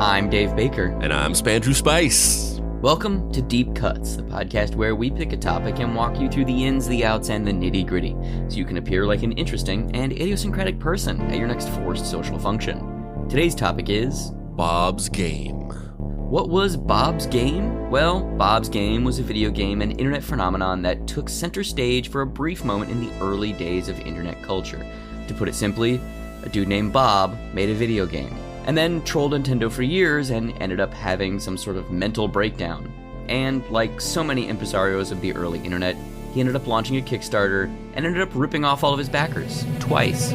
I'm Dave Baker. And I'm Spandrew Spice. Welcome to Deep Cuts, the podcast where we pick a topic and walk you through the ins, the outs, and the nitty-gritty, so you can appear like an interesting and idiosyncratic person at your next forced social function. Today's topic is... Bob's Game. What was Bob's Game? Well, Bob's Game was a video game and internet phenomenon that took center stage for a brief moment in the early days of internet culture. To put it simply, a dude named Bob made a video game, and then trolled Nintendo for years and ended up having some sort of mental breakdown. And like so many impresarios of the early internet, he ended up launching a Kickstarter and ended up ripping off all of his backers, twice.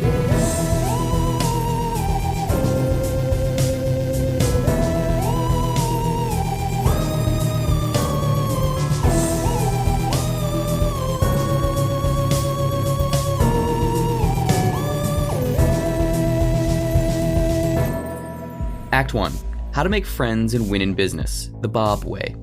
Act 1. How to make friends and win in business, the Bob way.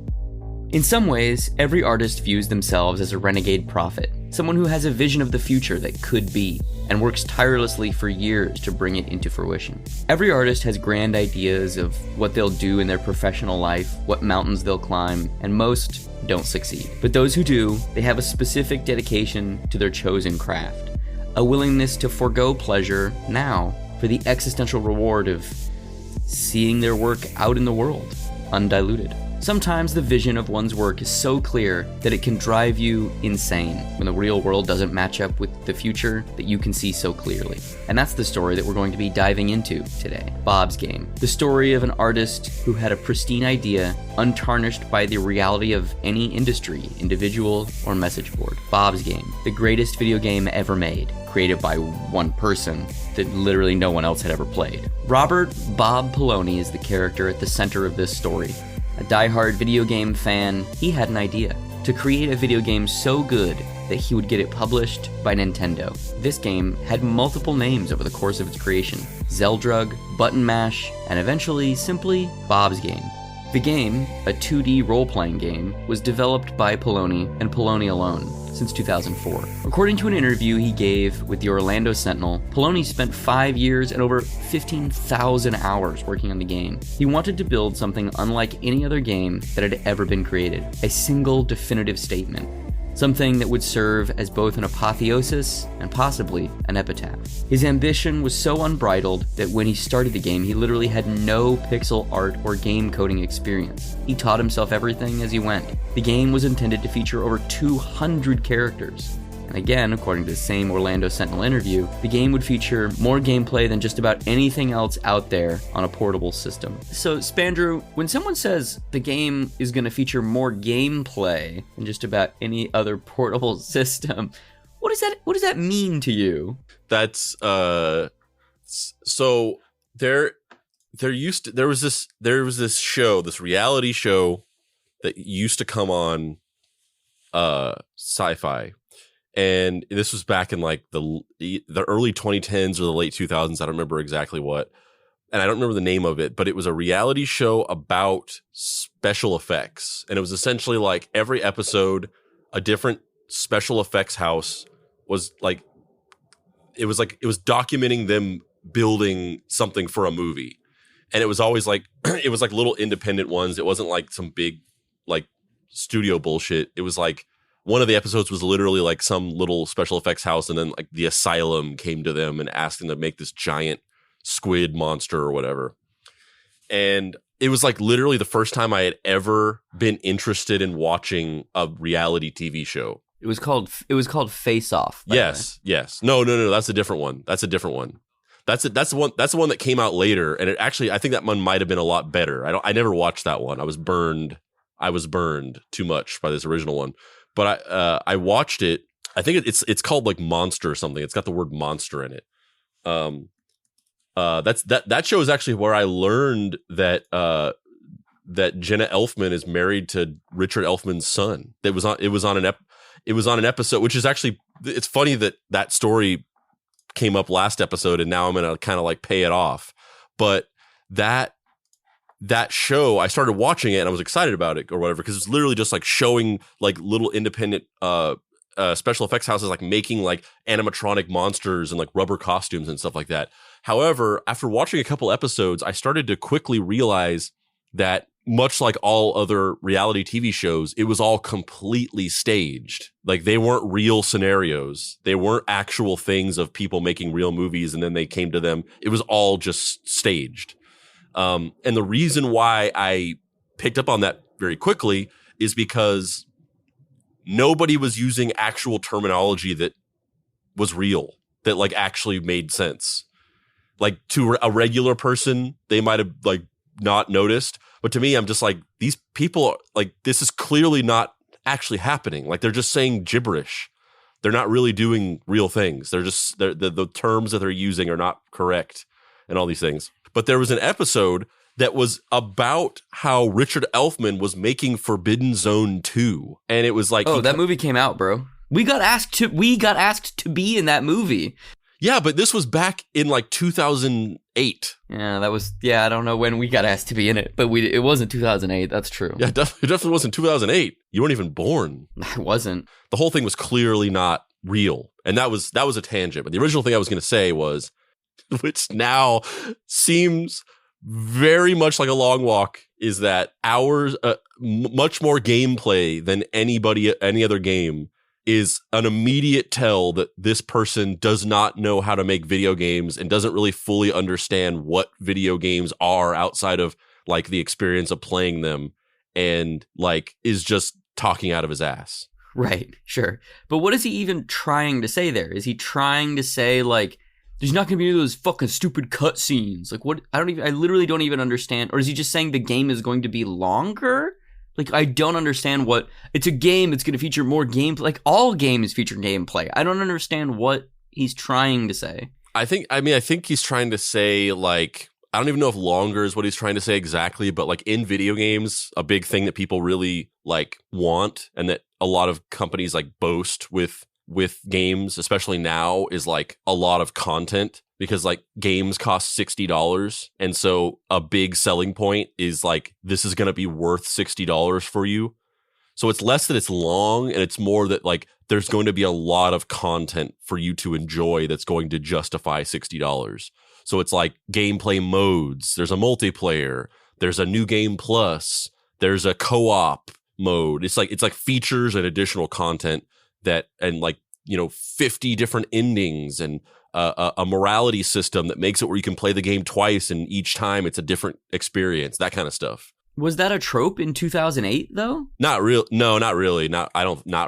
In some ways, every artist views themselves as a renegade prophet, someone who has a vision of the future that could be, and works tirelessly for years to bring it into fruition. Every artist has grand ideas of what they'll do in their professional life, what mountains they'll climb, and most don't succeed. But those who do, they have a specific dedication to their chosen craft, a willingness to forego pleasure now for the existential reward of seeing their work out in the world, undiluted. Sometimes the vision of one's work is so clear that it can drive you insane when the real world doesn't match up with the future that you can see so clearly. And that's the story that we're going to be diving into today, Bob's Game. The story of an artist who had a pristine idea, untarnished by the reality of any industry, individual, or message board. Bob's Game, the greatest video game ever made, created by one person that literally no one else had ever played. Robert Bob Poloni is the character at the center of this story. A diehard video game fan, he had an idea to create a video game so good that he would get it published by Nintendo. This game had multiple names over the course of its creation: Zeldrug, Button Mash, and eventually simply Bob's Game. The game, a 2D role-playing game, was developed by Poloni and Poloni alone since 2004. According to an interview he gave with the Orlando Sentinel, Poloni spent 5 years and over 15,000 hours working on the game. He wanted to build something unlike any other game that had ever been created, a single definitive statement. Something that would serve as both an apotheosis and possibly an epitaph. His ambition was so unbridled that when he started the game, he literally had no pixel art or game coding experience. He taught himself everything as he went. The game was intended to feature over 200 characters. And again, according to the same Orlando Sentinel interview, the game would feature more gameplay than just about anything else out there on a portable system. So, Spandrew, when someone says the game is going to feature more gameplay than just about any other portable system, what does that mean to you? That's so there was this show, this reality show that used to come on Sci-Fi. And this was back in like the early 2010s or the late 2000s. I don't remember exactly what. And I don't remember the name of it, but it was a reality show about special effects. And it was essentially like every episode, a different special effects house was like, it was documenting them building something for a movie. And it was always like, it was like little independent ones. It wasn't like some big like studio bullshit. It was like, one of the episodes was literally like some little special effects house, and then like the asylum came to them and asked them to make this giant squid monster or whatever. And it was like literally the first time I had ever been interested in watching a reality TV show. It was called Face Off. Yes. No. That's a different one. That's the one that came out later, and it actually, I think that one might have been a lot better. I never watched that one. I was burned too much by this original one. But I watched it. I think it's called like Monster or something. It's got the word monster in it. That show is actually where I learned that Jenna Elfman is married to Richard Elfman's son. It was on an episode, which is actually, it's funny that story came up last episode, and now I'm gonna kind of like pay it off. But that show, I started watching it and I was excited about it or whatever, because it's literally just like showing like little independent special effects houses like making like animatronic monsters and like rubber costumes and stuff like that. However, after watching a couple episodes, I started to quickly realize that much like all other reality TV shows, it was all completely staged. Like they weren't real scenarios. They weren't actual things of people making real movies and then they came to them. It was all just staged. And the reason why I picked up on that very quickly is because nobody was using actual terminology that was real, that like actually made sense. Like to a regular person, they might have like not noticed. But to me, I'm just like, these people, like, this is clearly not actually happening. Like, they're just saying gibberish. They're not really doing real things. They're just, the terms that they're using are not correct and all these things. But there was an episode that was about how Richard Elfman was making Forbidden Zone 2. And it was like... Oh, that movie came out, bro. We got asked to be in that movie. Yeah, but this was back in like 2008. I don't know when we got asked to be in it, but it wasn't 2008. That's true. Yeah, it definitely wasn't 2008. You weren't even born. I wasn't. The whole thing was clearly not real. And that was a tangent. But the original thing I was going to say was, which now seems very much like a long walk, is that much more gameplay than any other game is an immediate tell that this person does not know how to make video games and doesn't really fully understand what video games are outside of like the experience of playing them, and like is just talking out of his ass. Right, sure. But what is he even trying to say there? Is he trying to say like there's not going to be any of those fucking stupid cutscenes? Like what? I literally don't even understand. Or is he just saying the game is going to be longer? Like, I don't understand what... It's a game that's going to feature more gameplay. Like, all games feature gameplay. I don't understand what he's trying to say. I think he's trying to say, like... I don't even know if longer is what he's trying to say exactly, but, like, in video games, a big thing that people really, like, want, and that a lot of companies, like, boast with games, especially now, is, like, a lot of content. Because like games cost $60, and so a big selling point is like this is going to be worth $60 for you. So it's less that it's long, and it's more that like there's going to be a lot of content for you to enjoy that's going to justify $60. So it's like gameplay modes. There's a multiplayer. There's a new game plus. There's a co-op mode. It's like features and additional content that, and like, you know, 50 different endings and a morality system that makes it where you can play the game twice, and each time it's a different experience, that kind of stuff. Was that a trope in 2008 though? Not real. No, not really. Not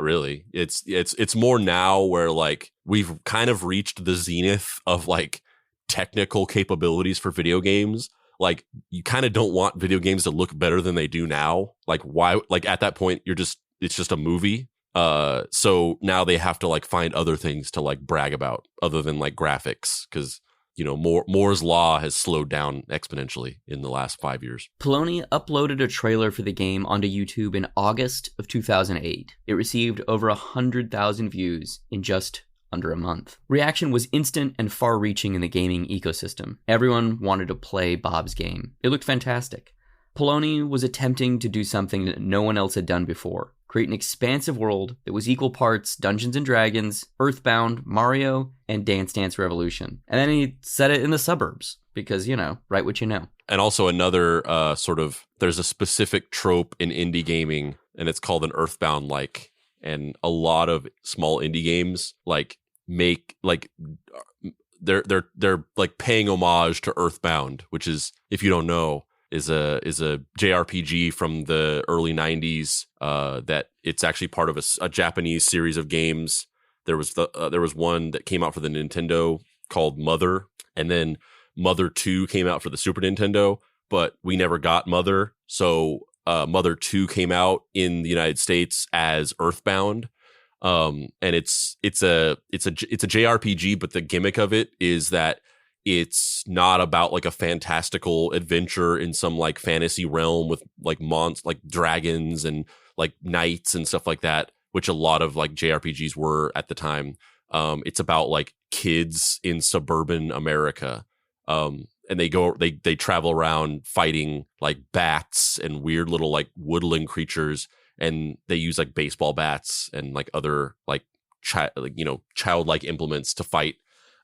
really. It's more now where like we've kind of reached the zenith of like technical capabilities for video games. Like you kind of don't want video games to look better than they do now. Like why, like at that point it's just a movie. So now they have to like find other things to like brag about other than like graphics, because you know Moore's law has slowed down exponentially in the last 5 years. Poloni uploaded a trailer for the game onto YouTube in August of 2008. It received over 100,000 views in just under a month. Reaction was instant and far-reaching in the gaming ecosystem. Everyone wanted to play Bob's game. It looked fantastic. Poloni was attempting to do something that no one else had done before. Create an expansive world that was equal parts Dungeons & Dragons, Earthbound, Mario, and Dance Dance Revolution. And then he set it in the suburbs, because, you know, write what you know. And also another there's a specific trope in indie gaming, and it's called an Earthbound-like. And a lot of small indie games, like, make, like, they're like paying homage to Earthbound, which is, if you don't know, is a JRPG from the early 90s that it's actually part of a Japanese series of games. There was one that came out for the Nintendo called Mother, and then Mother 2 came out for the Super Nintendo, but we never got Mother. So Mother 2 came out in the United States as Earthbound. And it's a JRPG, but the gimmick of it is that it's not about like a fantastical adventure in some like fantasy realm with like like dragons and like knights and stuff like that, which a lot of like JRPGs were at the time. It's about like kids in suburban America. And they travel around fighting like bats and weird little like woodland creatures, and they use like baseball bats and like other like childlike implements to fight.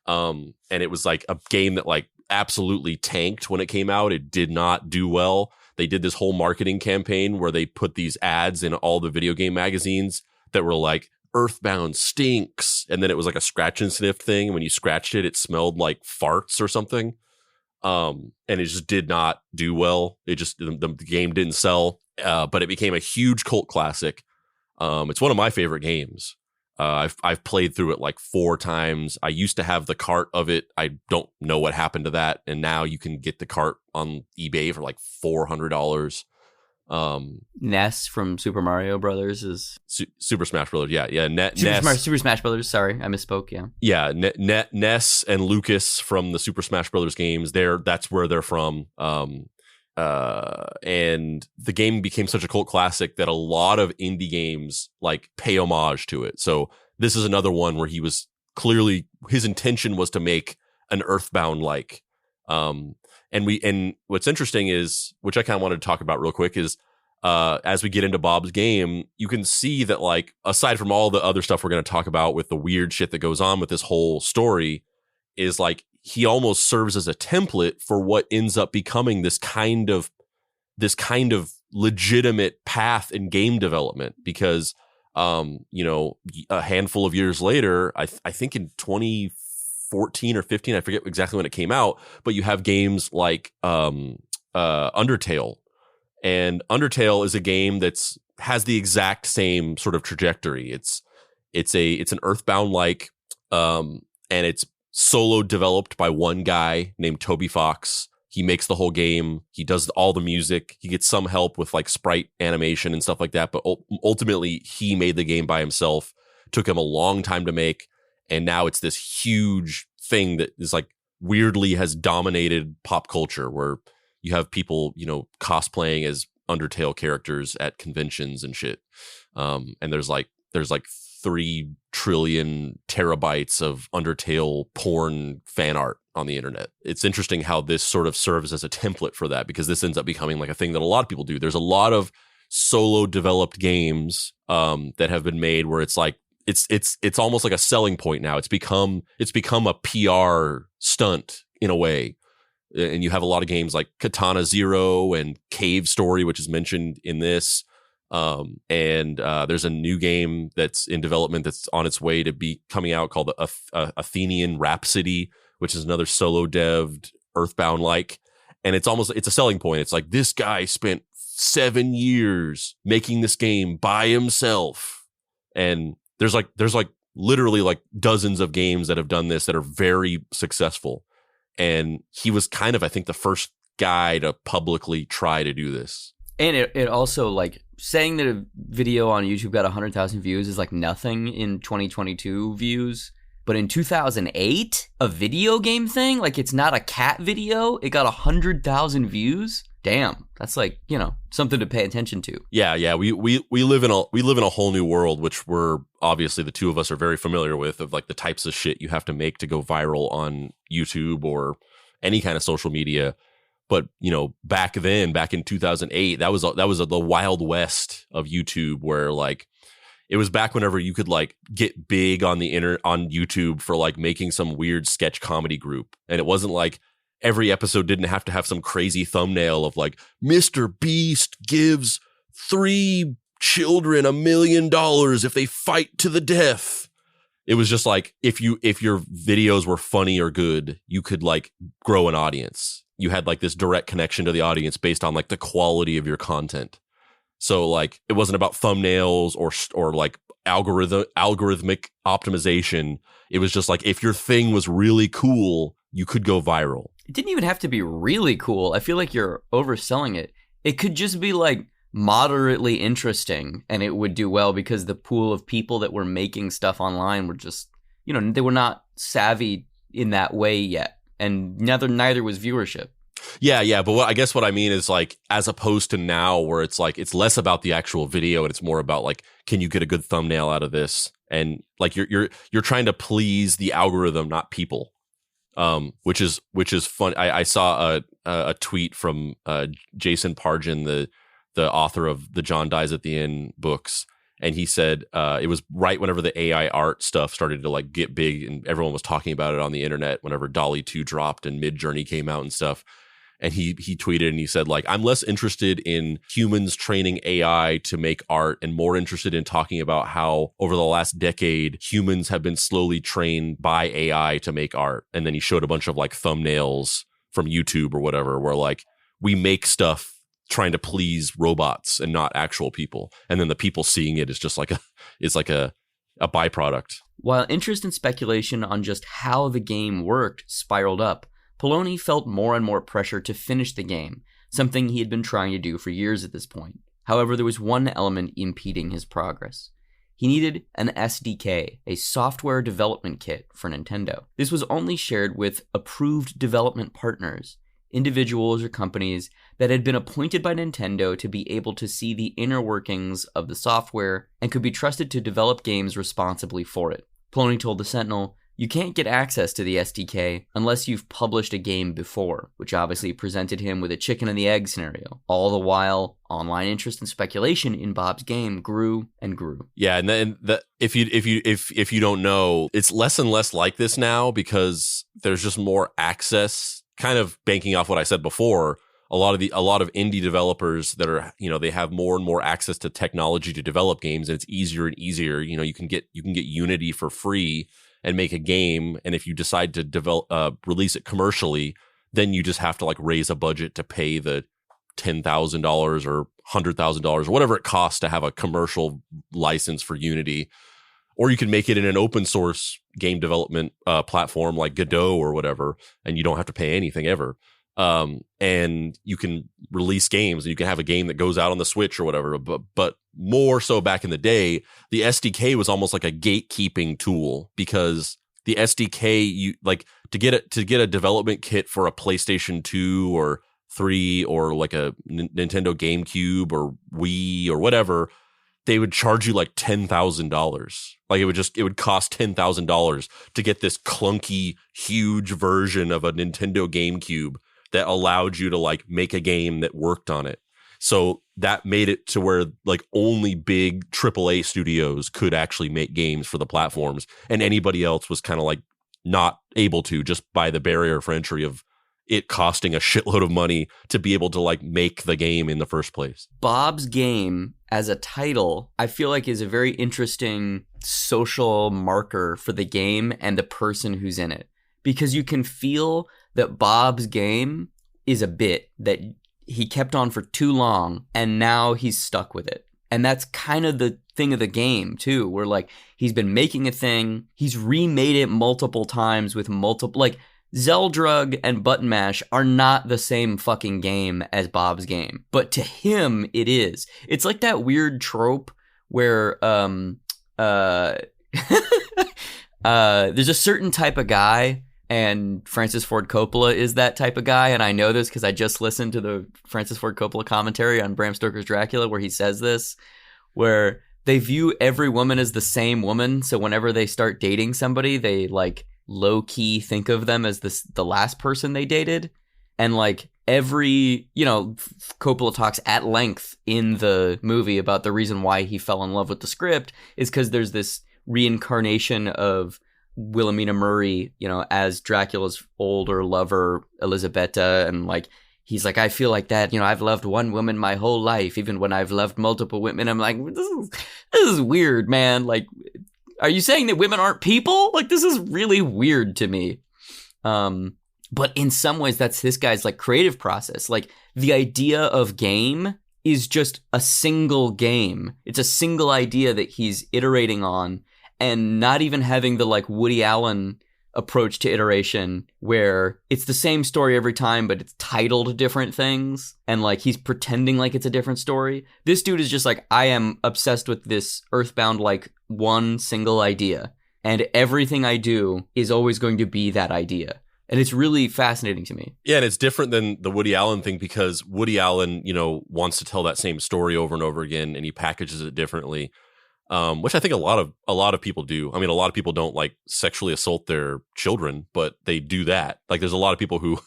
And it was like a game that like absolutely tanked when it came out. It did not do well. They did this whole marketing campaign where they put these ads in all the video game magazines that were like, Earthbound stinks. And then it was like a scratch and sniff thing. When you scratched it, it smelled like farts or something. And it just did not do well. It just, the game didn't sell, but it became a huge cult classic. It's one of my favorite games. I've played through it like 4 times. I used to have the cart of it. I don't know what happened to that. And now you can get the cart on eBay for like $400. Ness from Super Mario Brothers is Super Smash Brothers. Yeah. Super Smash Brothers. Sorry, I misspoke. Yeah. Ness and Lucas from the Super Smash Brothers games. That's where they're from. And the game became such a cult classic that a lot of indie games like pay homage to it. So this is another one where he was clearly, his intention was to make an Earthbound like. And what's interesting is, which I kind of wanted to talk about real quick, is as we get into Bob's game, you can see that like aside from all the other stuff we're going to talk about with the weird shit that goes on with this whole story, is like he almost serves as a template for what ends up becoming this kind of legitimate path in game development. Because a handful of years later, I think in 2014 or 15, I forget exactly when it came out, but you have games like Undertale. And Undertale is a game that's has the exact same sort of trajectory. It's an Earthbound like, and it's solo developed by one guy named Toby Fox. He makes the whole game. He does all the music. He gets some help with like sprite animation and stuff like that. But ultimately, he made the game by himself. Took him a long time to make. And now it's this huge thing that is like weirdly has dominated pop culture, where you have people, cosplaying as Undertale characters at conventions and shit. And there's like 3 trillion terabytes of Undertale porn fan art on the internet. It's interesting how this sort of serves as a template for that, because this ends up becoming like a thing that a lot of people do. There's a lot of solo developed games that have been made where it's like it's almost like a selling point now. It's become a PR stunt in a way. And you have a lot of games like Katana Zero and Cave Story, which is mentioned in this. And there's a new game that's in development that's on its way to be coming out called Athenian Rhapsody, which is another solo devved Earthbound like. And it's a selling point. It's like, this guy spent 7 years making this game by himself. And there's literally like dozens of games that have done this that are very successful. And he was kind of, I think, the first guy to publicly try to do this. And it also, like, saying that a video on YouTube got 100,000 views is like nothing in 2022 views. But in 2008, a video game thing, like it's not a cat video, it got 100,000 views. Damn, that's like, something to pay attention to. Yeah. We live in a whole new world, which we're obviously the two of us are very familiar with, of like the types of shit you have to make to go viral on YouTube or any kind of social media. But back in 2008, that was the Wild West of YouTube, where like it was back whenever you could like get big on on YouTube for like making some weird sketch comedy group, and it wasn't like every episode didn't have to have some crazy thumbnail of like Mr. Beast gives 3 children $1 million if they fight to the death. It was just like if your videos were funny or good, you could like grow an audience. You had like this direct connection to the audience based on like the quality of your content. So like it wasn't about thumbnails or like algorithmic optimization. It was just like if your thing was really cool, you could go viral. It didn't even have to be really cool. I feel like you're overselling it. It could just be like moderately interesting and it would do well, because the pool of people that were making stuff online were just, they were not savvy in that way yet. And neither was viewership. Yeah. But what I mean is like, as opposed to now where it's like, it's less about the actual video and it's more about like, can you get a good thumbnail out of this? And like, you're trying to please the algorithm, not people. Which is fun. I saw a tweet from Jason Pargin, the author of the John Dies at the End books. And he said it was right whenever the AI art stuff started to like get big and everyone was talking about it on the internet whenever DALL-E 2 dropped and Midjourney came out and stuff. And he tweeted and he said, like, I'm less interested in humans training AI to make art and more interested in talking about how over the last decade, humans have been slowly trained by AI to make art. And then he showed a bunch of like thumbnails from YouTube or whatever, where like we make stuff trying to please robots and not actual people. And then the people seeing it is just like a byproduct. While interest and speculation on just how the game worked spiraled up, Poloni felt more and more pressure to finish the game, something he had been trying to do for years at this point. However, there was one element impeding his progress. He needed an SDK, a software development kit for Nintendo. This was only shared with approved development partners, individuals or companies that had been appointed by Nintendo to be able to see the inner workings of the software and could be trusted to develop games responsibly for it. Poloni told the Sentinel, "You can't get access to the SDK unless you've published a game before," which obviously presented him with a chicken and the egg scenario. All the while, online interest and speculation in Bob's game grew and grew. Yeah, and then if you don't know, it's less and less like this now because there's just more access. Kind of banking off what I said before, a lot of indie developers that are, they have more and more access to technology to develop games, and it's easier and easier. You can get Unity for free and make a game, and if you decide to release it commercially, then you just have to like raise a budget to pay the $10,000 or $100,000 or whatever it costs to have a commercial license for Unity. Or you can make it in an open source game development platform like Godot or whatever, and you don't have to pay anything ever. And you can release games, and you can have a game that goes out on the Switch or whatever. But more so back in the day, the SDK was almost like a gatekeeping tool, because the SDK, to get a development kit for a PlayStation 2 or 3 or like a Nintendo GameCube or Wii or whatever, they would charge you like $10,000. Like it would cost $10,000 to get this clunky, huge version of a Nintendo GameCube that allowed you to like make a game that worked on it. So that made it to where like only big AAA studios could actually make games for the platforms, and anybody else was kind of like not able to, just by the barrier for entry of it costing a shitload of money to be able to like make the game in the first place. Bob's Game as a title, I feel like, is a very interesting social marker for the game and the person who's in it, because you can feel that Bob's Game is a bit that he kept on for too long and now he's stuck with it. And that's kind of the thing of the game too, where like he's been making a thing, he's remade it multiple times with multiple, like Zeldrug and Button Mash are not the same fucking game as Bob's Game, but to him it is. It's like that weird trope where there's a certain type of guy, and Francis Ford Coppola is that type of guy, and I know this because I just listened to the Francis Ford Coppola commentary on Bram Stoker's Dracula where he says this, where they view every woman as the same woman, so whenever they start dating somebody, they like low-key think of them as the last person they dated. And like every, Coppola talks at length in the movie about the reason why he fell in love with the script is because there's this reincarnation of Wilhelmina Murray, as Dracula's older lover, Elisabetta, and like he's like, I feel like that, I've loved one woman my whole life, even when I've loved multiple women. I'm like, this is weird, man. Like, are you saying that women aren't people? Like, this is really weird to me. But in some ways, that's this guy's like creative process. Like the idea of game is just a single game. It's a single idea that he's iterating on, and not even having the like Woody Allen approach to iteration where it's the same story every time, but it's titled different things. And like he's pretending like it's a different story. This dude is just like, I am obsessed with this Earthbound, like one single idea. And everything I do is always going to be that idea. And it's really fascinating to me. Yeah, and it's different than the Woody Allen thing because Woody Allen, wants to tell that same story over and over again, and he packages it differently. Which I think a lot of people do. I mean, a lot of people don't like sexually assault their children, but they do that. Like, there's a lot of people who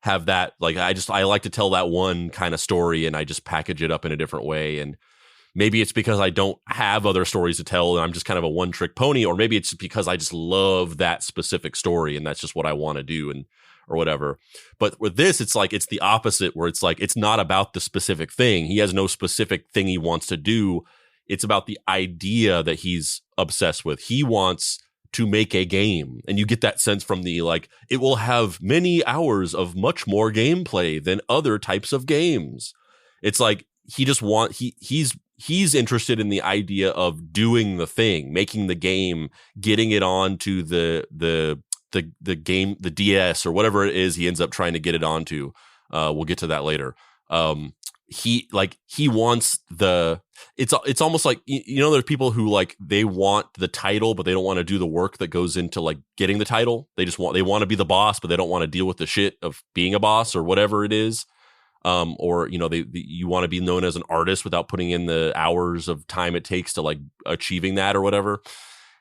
have that. Like, I like to tell that one kind of story, and I just package it up in a different way. And maybe it's because I don't have other stories to tell and I'm just kind of a one-trick pony, or maybe it's because I just love that specific story and that's just what I want to do and or whatever. But with this, it's like it's the opposite, where it's like it's not about the specific thing. He has no specific thing he wants to do. It's about the idea that he's obsessed with. He wants to make a game. And you get that sense from the, like, it will have many hours of much more gameplay than other types of games. It's like he just he's interested in the idea of doing the thing, making the game, getting it onto the game, the DS or whatever it is he ends up trying to get it onto. We'll get to that later. He wants it's almost like, there's people who like, they want the title, but they don't want to do the work that goes into like getting the title. They want to be the boss, but they don't want to deal with the shit of being a boss or whatever it is. Or you want to be known as an artist without putting in the hours of time it takes to like achieving that or whatever.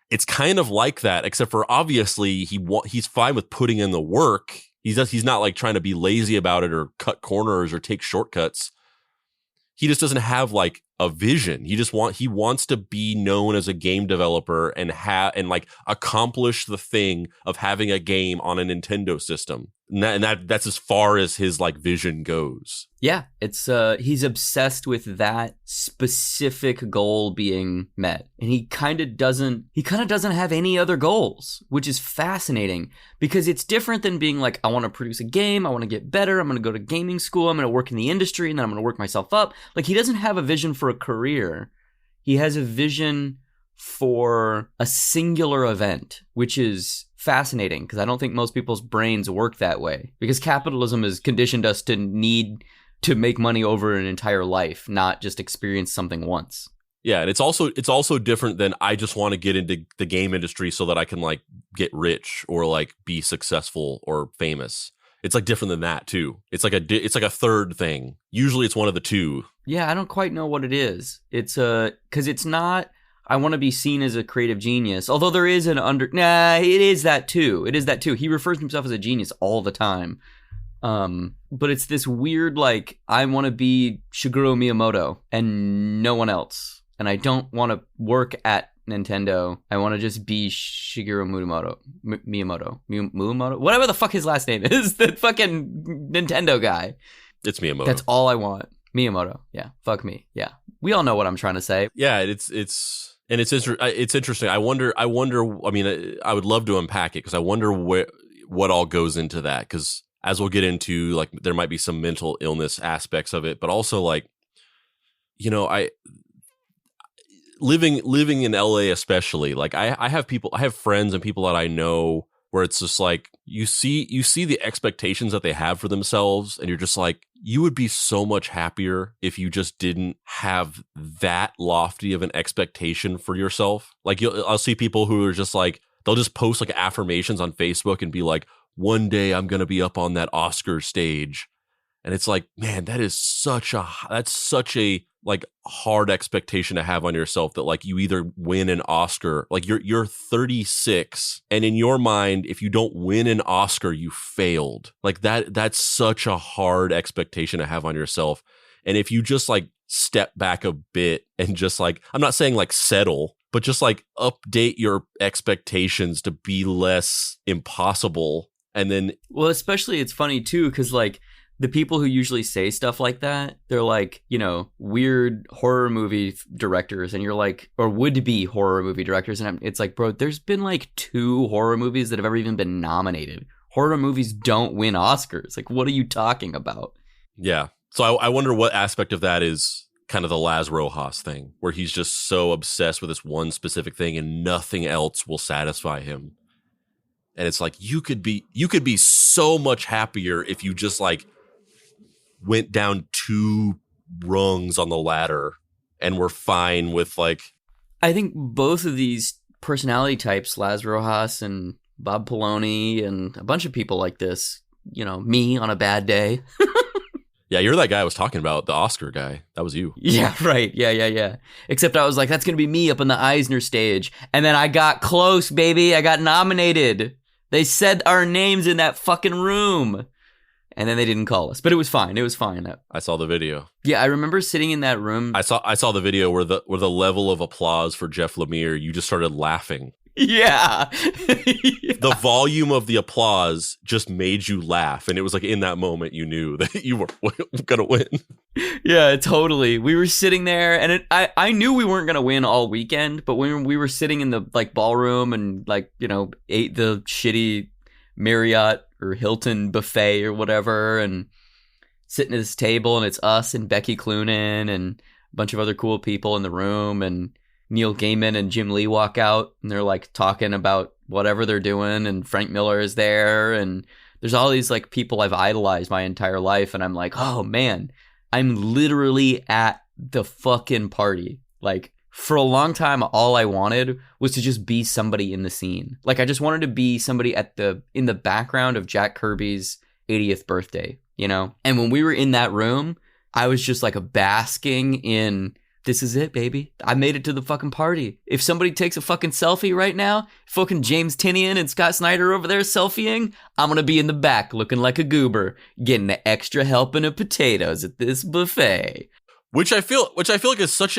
It's kind of like that, except for obviously he's fine with putting in the work. He's not like trying to be lazy about it or cut corners or take shortcuts. He just doesn't have like a vision. He wants to be known as a game developer and like accomplish the thing of having a game on a Nintendo system. And that's as far as his like vision goes. Yeah, it's he's obsessed with that specific goal being met, and he kind of doesn't have any other goals, which is fascinating because it's different than being like, I want to produce a game, I want to get better, I'm going to go to gaming school, I'm going to work in the industry, and then I'm going to work myself up. Like, he doesn't have a vision for a career. He has a vision for a singular event, which is fascinating because I don't think most people's brains work that way, because capitalism has conditioned us to need to make money over an entire life, not just experience something once. Yeah, and it's also different than I just want to get into the game industry so that I can like get rich or like be successful or famous. It's like different than that too. It's like a third thing. Usually it's one of the two. Yeah, I don't quite know what it is. It's because it's not, I want to be seen as a creative genius. Although there is it is that too. It is that too. He refers to himself as a genius all the time. But it's this weird, like, I want to be Shigeru Miyamoto and no one else. And I don't want to work at Nintendo. I want to just be Shigeru Miyamoto, whatever the fuck his last name is, the fucking Nintendo guy. It's Miyamoto. That's all I want. Miyamoto. Yeah. Fuck me. Yeah. We all know what I'm trying to say. Yeah. It's interesting. I wonder. I mean, I would love to unpack it because I wonder what all goes into that. Because as we'll get into, like, there might be some mental illness aspects of it, but also like, living in LA especially, like I have friends and people that I know where it's just like you see the expectations that they have for themselves, and you're just like, you would be so much happier if you just didn't have that lofty of an expectation for yourself. Like I'll see people who are just like, they'll just post like affirmations on Facebook and be like, one day I'm going to be up on that Oscar stage. And it's like, man, that's such a like hard expectation to have on yourself, that like you either win an Oscar, like you're 36, and in your mind, if you don't win an Oscar, you failed. Like that's such a hard expectation to have on yourself. And if you just like step back a bit and just like, I'm not saying like settle, but just like update your expectations to be less impossible. And then, well, especially it's funny too, because like the people who usually say stuff like that, they're like, weird horror movie directors, and you're like, or would be horror movie directors. And it's like, bro, there's been like 2 horror movies that have ever even been nominated. Horror movies don't win Oscars. Like, what are you talking about? Yeah. So I wonder what aspect of that is kind of the Laz Rojas thing, where he's just so obsessed with this one specific thing and nothing else will satisfy him. And it's like, you could be so much happier if you just like went down 2 rungs on the ladder and were fine with like. I think both of these personality types, Laz Rojas and Bob Poloni and a bunch of people like this, me on a bad day. Yeah, you're that guy I was talking about, the Oscar guy. That was you. Yeah, right. Yeah. Except I was like, that's going to be me up on the Eisner stage. And then I got close, baby. I got nominated. They said our names in that fucking room. And then they didn't call us, but it was fine. It was fine. I saw the video. Yeah, I remember sitting in that room. I saw the video where the level of applause for Jeff Lemire, you just started laughing. Yeah. The volume of the applause just made you laugh. And it was like in that moment you knew that you were going to win. Yeah, totally. We were sitting there and I knew we weren't going to win all weekend, but when we were sitting in the like ballroom and like, you know, ate the shitty Marriott or Hilton buffet or whatever and sitting at this table and it's us and Becky Cloonan and a bunch of other cool people in the room and Neil Gaiman and Jim Lee walk out and they're like talking about whatever they're doing and Frank Miller is there and there's all these like people I've idolized my entire life and I'm like, oh man, I'm literally at the fucking party. Like for a long time, all I wanted was to just be somebody in the scene. Like I just wanted to be somebody in the background of Jack Kirby's 80th birthday, you know? And when we were in that room, I was just like basking in, this is it, baby. I made it to the fucking party. If somebody takes a fucking selfie right now, fucking James Tinian and Scott Snyder over there selfieing, I'm going to be in the back looking like a goober, getting an extra helping of potatoes at this buffet. Which I feel like is such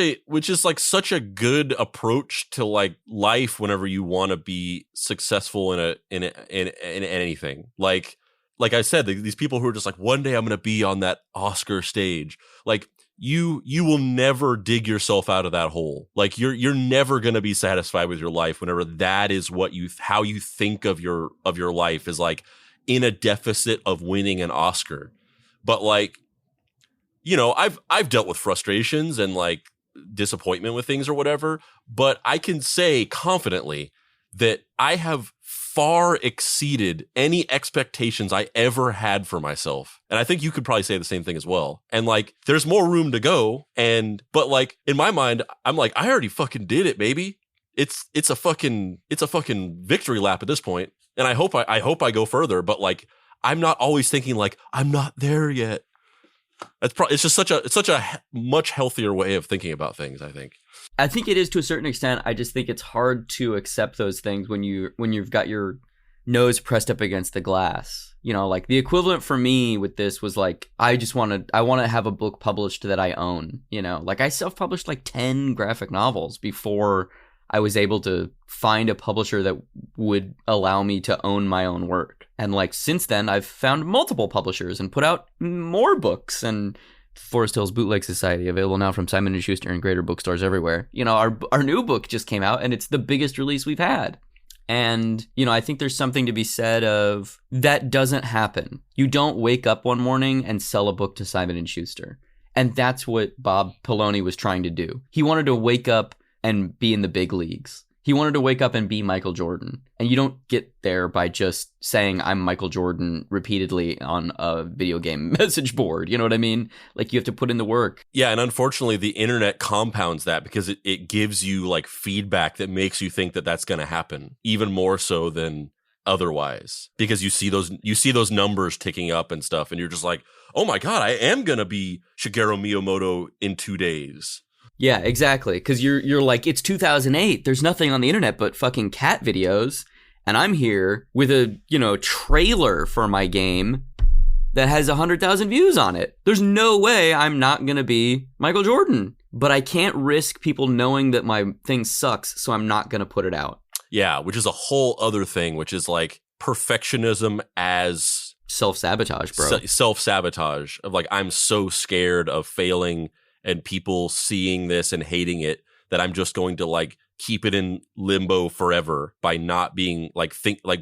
a good approach to like life whenever you want to be successful in anything. Like I said, these people who are just like, one day I'm going to be on that Oscar stage. Like you will never dig yourself out of that hole. Like you're never going to be satisfied with your life whenever that is how you think of your life is like in a deficit of winning an Oscar. But like, you know, I've dealt with frustrations and like disappointment with things or whatever, but I can say confidently that I have far exceeded any expectations I ever had for myself. And I think you could probably say the same thing as well. And like, there's more room to go. But like in my mind, I'm like, I already fucking did it, baby. It's a fucking victory lap at this point. And I hope I go further, but like, I'm not always thinking like, I'm not there yet. It's just such a much healthier way of thinking about things, I think. I think it is to a certain extent. I just think it's hard to accept those things when you've got your nose pressed up against the glass. You know, like the equivalent for me with this was like, I want to have a book published that I own, you know, like I self-published like 10 graphic novels before I was able to find a publisher that would allow me to own my own work. And like since then, I've found multiple publishers and put out more books. And Forest Hills Bootleg Society, available now from Simon & Schuster and greater bookstores everywhere. You know, our new book just came out and it's the biggest release we've had. And, you know, I think there's something to be said of that doesn't happen. You don't wake up one morning and sell a book to Simon & Schuster. And that's what Bob Poloni was trying to do. He wanted to wake up and be in the big leagues. He wanted to wake up and be Michael Jordan. And you don't get there by just saying I'm Michael Jordan repeatedly on a video game message board. You know what I mean? Like you have to put in the work. Yeah, and unfortunately the internet compounds that because it gives you like feedback that makes you think that that's going to happen even more so than otherwise. Because you see those numbers ticking up and stuff and you're just like, "Oh my god, I am going to be Shigeru Miyamoto in 2 days." Yeah, exactly. Because you're like, it's 2008. There's nothing on the internet but fucking cat videos. And I'm here with a, you know, trailer for my game that has 100,000 views on it. There's no way I'm not going to be Michael Jordan. But I can't risk people knowing that my thing sucks, so I'm not going to put it out. Yeah, which is a whole other thing, which is like perfectionism as... self-sabotage, bro. Self-sabotage of like, I'm so scared of failing and people seeing this and hating it that I'm just going to like keep it in limbo forever by not being like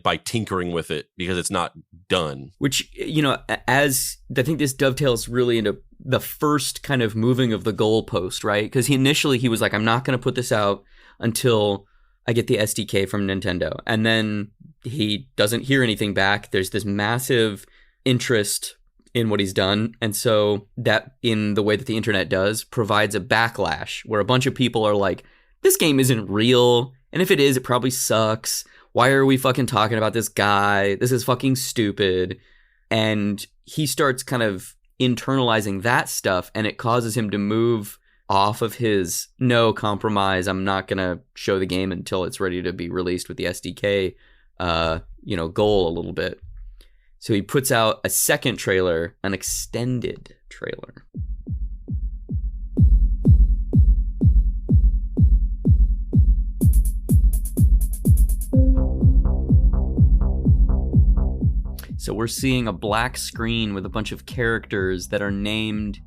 by tinkering with it because it's not done. Which, you know, as I think this dovetails really into the first kind of moving of the goalpost, right? Because he was like, I'm not going to put this out until I get the SDK from Nintendo. And then he doesn't hear anything back. There's this massive interest in what he's done. And so that, in the way that the internet does, provides a backlash where a bunch of people are like, this game isn't real. And if it is, it probably sucks. Why are we fucking talking about this guy? This is fucking stupid. And he starts kind of internalizing that stuff, and it causes him to move off of his no compromise. I'm not going to show the game until it's ready to be released with the SDK, goal a little bit. So he puts out a second trailer, an extended trailer. So we're seeing a black screen with a bunch of characters that are named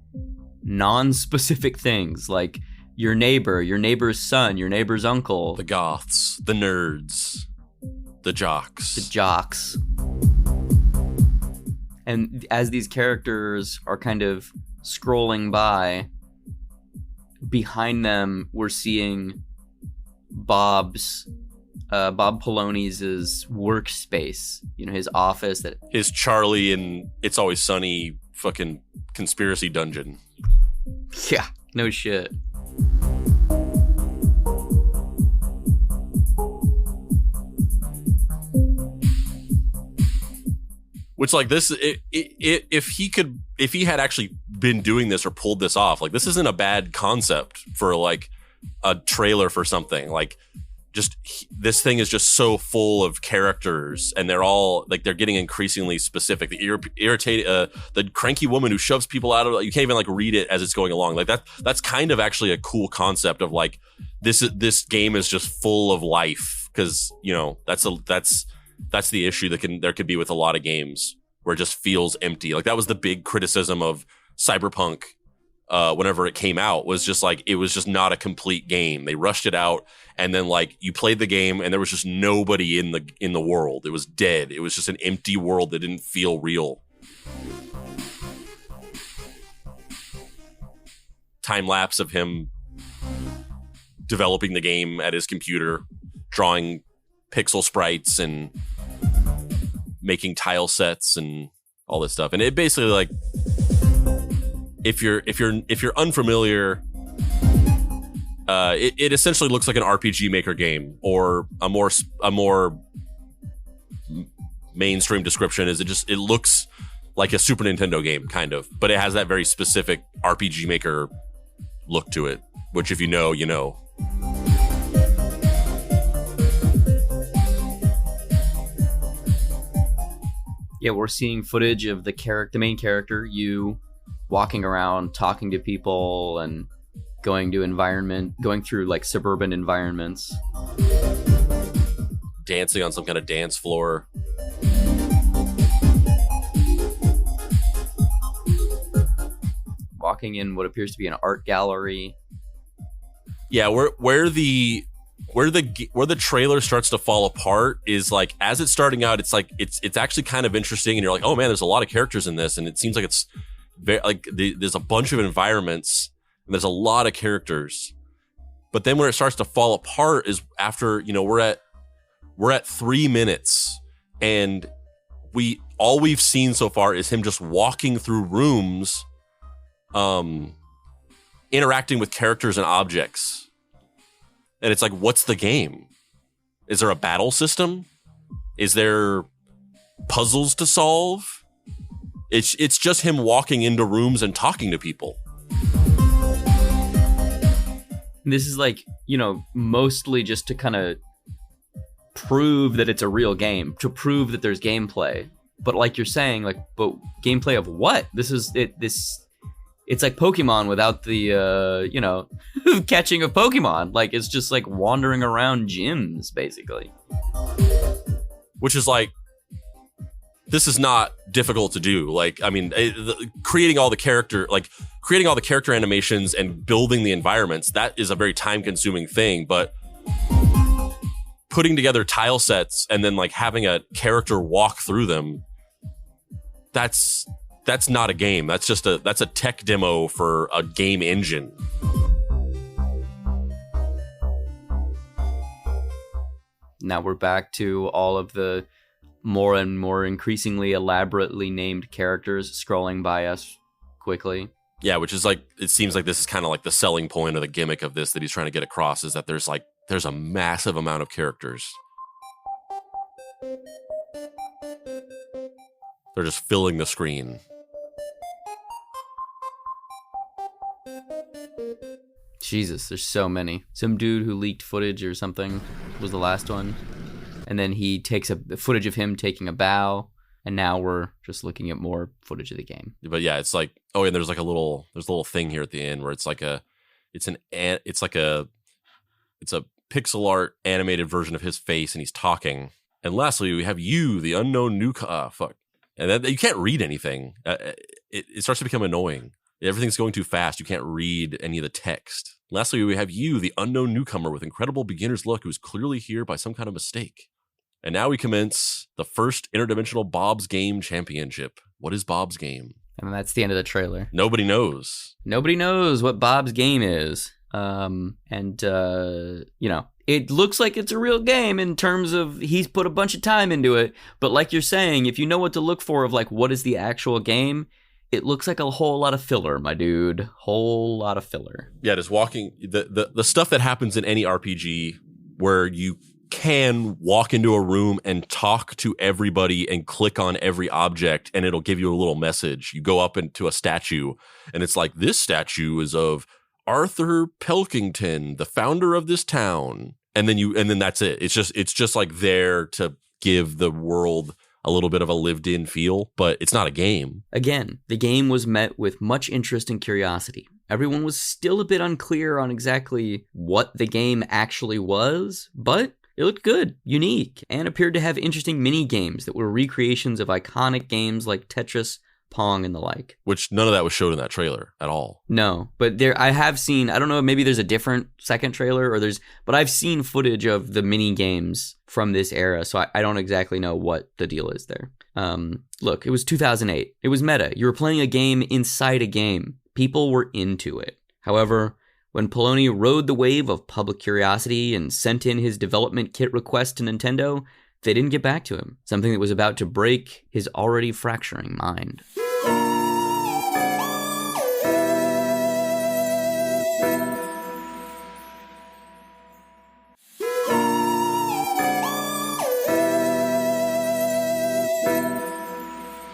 non-specific things, like your neighbor, your neighbor's son, your neighbor's uncle. The goths, the nerds, the jocks. The jocks. And as these characters are kind of scrolling by, behind them we're seeing Bob Polonius' workspace, his office, that his Charlie and It's Always Sunny fucking conspiracy dungeon. Yeah, no shit. Which, like, this, if he had actually been doing this or pulled this off, like, this isn't a bad concept for like a trailer for something. Like, just this thing is just so full of characters, and they're all like, they're getting increasingly specific. The cranky woman who shoves people out of, you can't even like read it as it's going along. Like that's kind of actually a cool concept of like, this game is just full of life, because that's the issue there could be with a lot of games where it just feels empty. Like, that was the big criticism of Cyberpunk whenever it came out, was just like, it was just not a complete game. They rushed it out, and then like you played the game and there was just nobody in the world. It was dead. It was just an empty world that didn't feel real. Time lapse of him developing the game at his computer, drawing pixel sprites and making tile sets and all this stuff. And it basically, like, if you're unfamiliar, it essentially looks like an RPG Maker game, or a more mainstream description is it looks like a Super Nintendo game, kind of, but it has that very specific RPG Maker look to it, which if you know, you know. Yeah, we're seeing footage of the main character, you, walking around, talking to people, and going through like suburban environments. Dancing on some kind of dance floor. Walking in what appears to be an art gallery. Yeah, where the trailer starts to fall apart is like, as it's starting out, it's like it's actually kind of interesting, and you're like, oh man, there's a lot of characters in this, and it seems like it's very, like, there's a bunch of environments and there's a lot of characters. But then where it starts to fall apart is after, we're at 3 minutes, and all we've seen so far is him just walking through rooms, interacting with characters and objects. And it's like, what's the game? Is there a battle system? Is there puzzles to solve? It's just him walking into rooms and talking to people. This is like, mostly just to kind of prove that it's a real game, to prove that there's gameplay. But like you're saying, like, but gameplay of what? It's like Pokemon without the, catching of Pokemon. Like, it's just like wandering around gyms, basically. Which is like, this is not difficult to do. Like, I mean, creating all the character animations and building the environments, that is a very time-consuming thing. But putting together tile sets and then like having a character walk through them, that's not a game. That's a tech demo for a game engine. Now we're back to all of the more and more increasingly elaborately named characters scrolling by us quickly. Yeah, which is like, it seems like this is kind of like the selling point or the gimmick of this that he's trying to get across, is that there's a massive amount of characters. They're just filling the screen. Jesus, there's so many. Some dude who leaked footage or something was the last one. And then he takes the footage of him taking a bow. And now we're just looking at more footage of the game. But yeah, it's like, oh, and there's a little thing here at the end where it's a pixel art animated version of his face, and he's talking. And lastly, we have you, the unknown fuck. And then you can't read anything. It starts to become annoying. Everything's going too fast. You can't read any of the text. Lastly, we have you, the unknown newcomer with incredible beginner's luck, who's clearly here by some kind of mistake. And now we commence the first interdimensional Bob's Game Championship. What is Bob's Game? And that's the end of the trailer. Nobody knows. Nobody knows what Bob's Game is. It looks like it's a real game in terms of he's put a bunch of time into it. But like you're saying, if you know what to look for of like what is the actual game, it looks like a whole lot of filler, my dude. Whole lot of filler. Yeah, just walking the stuff that happens in any RPG where you can walk into a room and talk to everybody and click on every object and it'll give you a little message. You go up into a statue and it's like, this statue is of Arthur Pelkington, the founder of this town. And then that's it. It's just like there to give the world a little bit of a lived in feel, but it's not a game. Again, the game was met with much interest and curiosity. Everyone was still a bit unclear on exactly what the game actually was, but it looked good, unique, and appeared to have interesting mini games that were recreations of iconic games like Tetris, Pong, and the like. Which none of that was showed in that trailer at all. No, but I have seen, I don't know, maybe there's a different second trailer but I've seen footage of the mini games from this era, so I don't exactly know what the deal is there. Look, it was 2008. It was meta. You were playing a game inside a game. People were into it. However, when Poloni rode the wave of public curiosity and sent in his development kit request to Nintendo, they didn't get back to him, something that was about to break his already fracturing mind.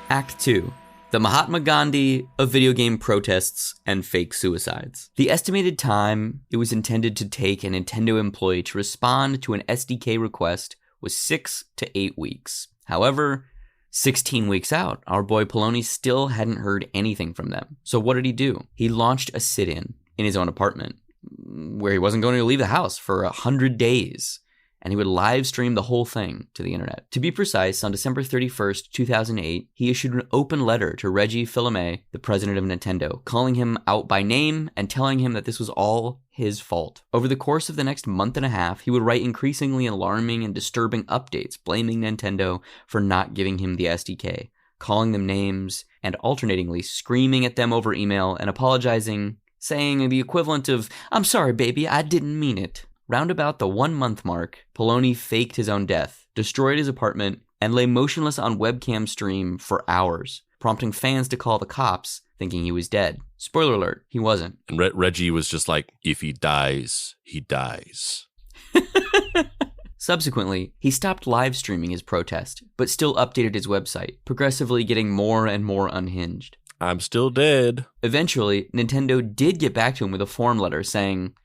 Act 2. The Mahatma Gandhi of video game protests and fake suicides. The estimated time it was intended to take a Nintendo employee to respond to an SDK request was 6 to 8 weeks. However, 16 weeks out, our boy Poloni still hadn't heard anything from them. So what did he do? He launched a sit-in his own apartment, where he wasn't going to leave the house for 100 days. And he would live stream the whole thing to the internet. To be precise, on December 31st, 2008, he issued an open letter to Reggie Fils-Aimé, the president of Nintendo, calling him out by name and telling him that this was all his fault. Over the course of the next month and a half, he would write increasingly alarming and disturbing updates blaming Nintendo for not giving him the SDK, calling them names, and alternatingly screaming at them over email and apologizing, saying the equivalent of, "I'm sorry, baby, I didn't mean it." Round about the 1 month mark, Poloni faked his own death, destroyed his apartment, and lay motionless on webcam stream for hours, prompting fans to call the cops, thinking he was dead. Spoiler alert, he wasn't. And Reggie was just like, if he dies, he dies. Subsequently, he stopped live streaming his protest, but still updated his website, progressively getting more and more unhinged. I'm still dead. Eventually, Nintendo did get back to him with a form letter saying,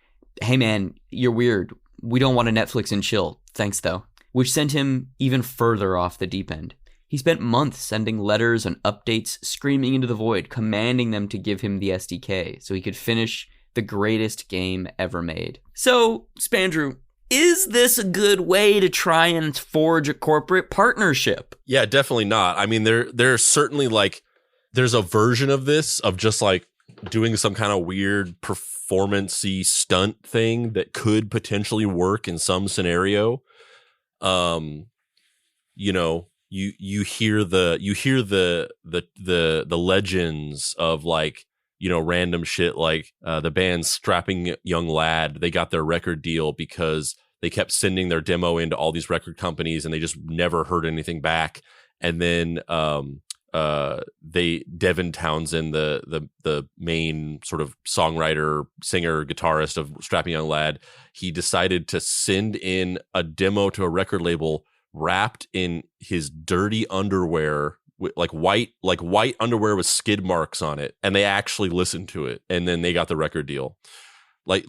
"Hey man, you're weird. We don't want to Netflix and chill. Thanks though." Which sent him even further off the deep end. He spent months sending letters and updates, screaming into the void, commanding them to give him the SDK so he could finish the greatest game ever made. So, Spandrew, is this a good way to try and forge a corporate partnership? Yeah, definitely not. I mean, there's certainly there's a version of this of just like doing some kind of weird performance-y stunt thing that could potentially work in some scenario. You hear the legends of random shit like the band Strapping Young Lad. They got their record deal because they kept sending their demo into all these record companies and they just never heard anything back. And then Devin Townsend, the main sort of songwriter, singer, guitarist of Strapping Young Lad, he decided to send in a demo to a record label wrapped in his dirty underwear, like white underwear with skid marks on it, and they actually listened to it, and then they got the record deal. The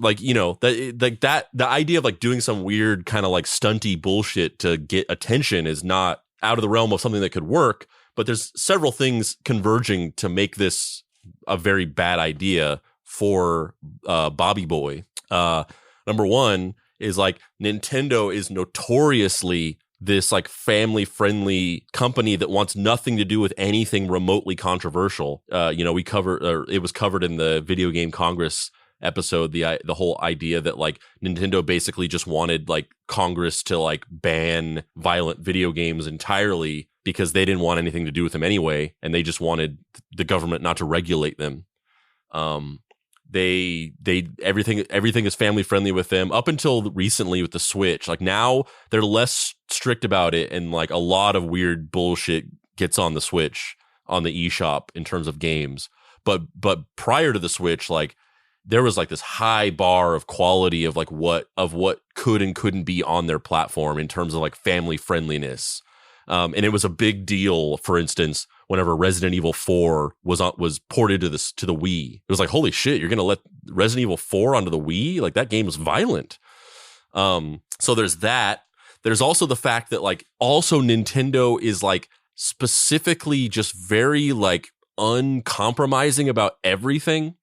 idea of doing some weird kind of stunty bullshit to get attention is not out of the realm of something that could work. But there's several things converging to make this a very bad idea for Bobby Boy. Number one is like Nintendo is notoriously this like family friendly company that wants nothing to do with anything remotely controversial. It was covered in the Video Game Congress episode, the whole idea that like Nintendo basically just wanted like Congress to like ban violent video games entirely because they didn't want anything to do with them anyway, and they just wanted the government not to regulate them. Everything is family friendly with them up until recently with the Switch. Like now they're less strict about it, and like a lot of weird bullshit gets on the Switch on the eShop in terms of games. But prior to the Switch, like there was like this high bar of quality of like what could and couldn't be on their platform in terms of like family friendliness. And it was a big deal, for instance, whenever Resident Evil 4 was ported to the Wii. It was like, holy shit, you're going to let Resident Evil 4 onto the Wii? Like that game was violent. So there's that. There's also the fact that like also Nintendo is like specifically just very like uncompromising about everything.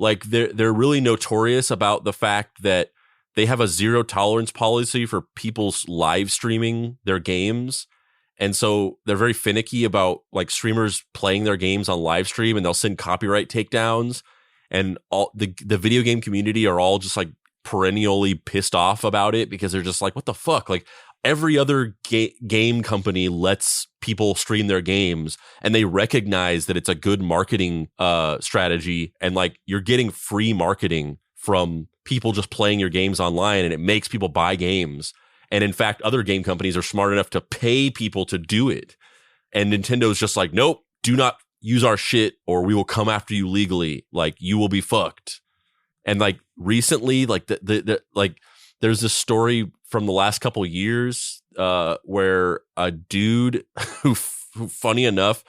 Like they're really notorious about the fact that they have a zero tolerance policy for people's live streaming their games. And so they're very finicky about like streamers playing their games on live stream, and they'll send copyright takedowns, and all the video game community are all just like perennially pissed off about it because they're just like, what the fuck? Like every other game company lets people stream their games, and they recognize that it's a good marketing strategy, and like you're getting free marketing from people just playing your games online, and it makes people buy games. And in fact, other game companies are smart enough to pay people to do it. And Nintendo's just like, nope, do not use our shit or we will come after you legally. Like you will be fucked. And like recently, like there's this story from the last couple of years where a dude who funny enough,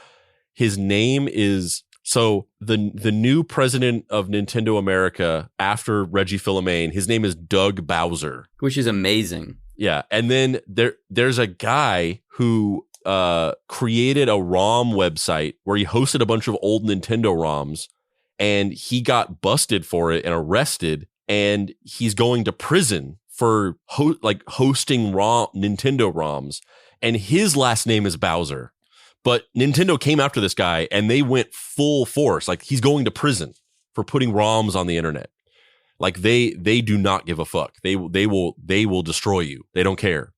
his name is so the new president of Nintendo America after Reggie Fils-Aimé, his name is Doug Bowser, which is amazing. Yeah, and then there's a guy who created a ROM website where he hosted a bunch of old Nintendo ROMs, and he got busted for it and arrested, and he's going to prison for hosting Nintendo ROMs, and his last name is Bowser. But Nintendo came after this guy, and they went full force. Like he's going to prison for putting ROMs on the internet. Like they do not give a fuck. They will destroy you. They don't care.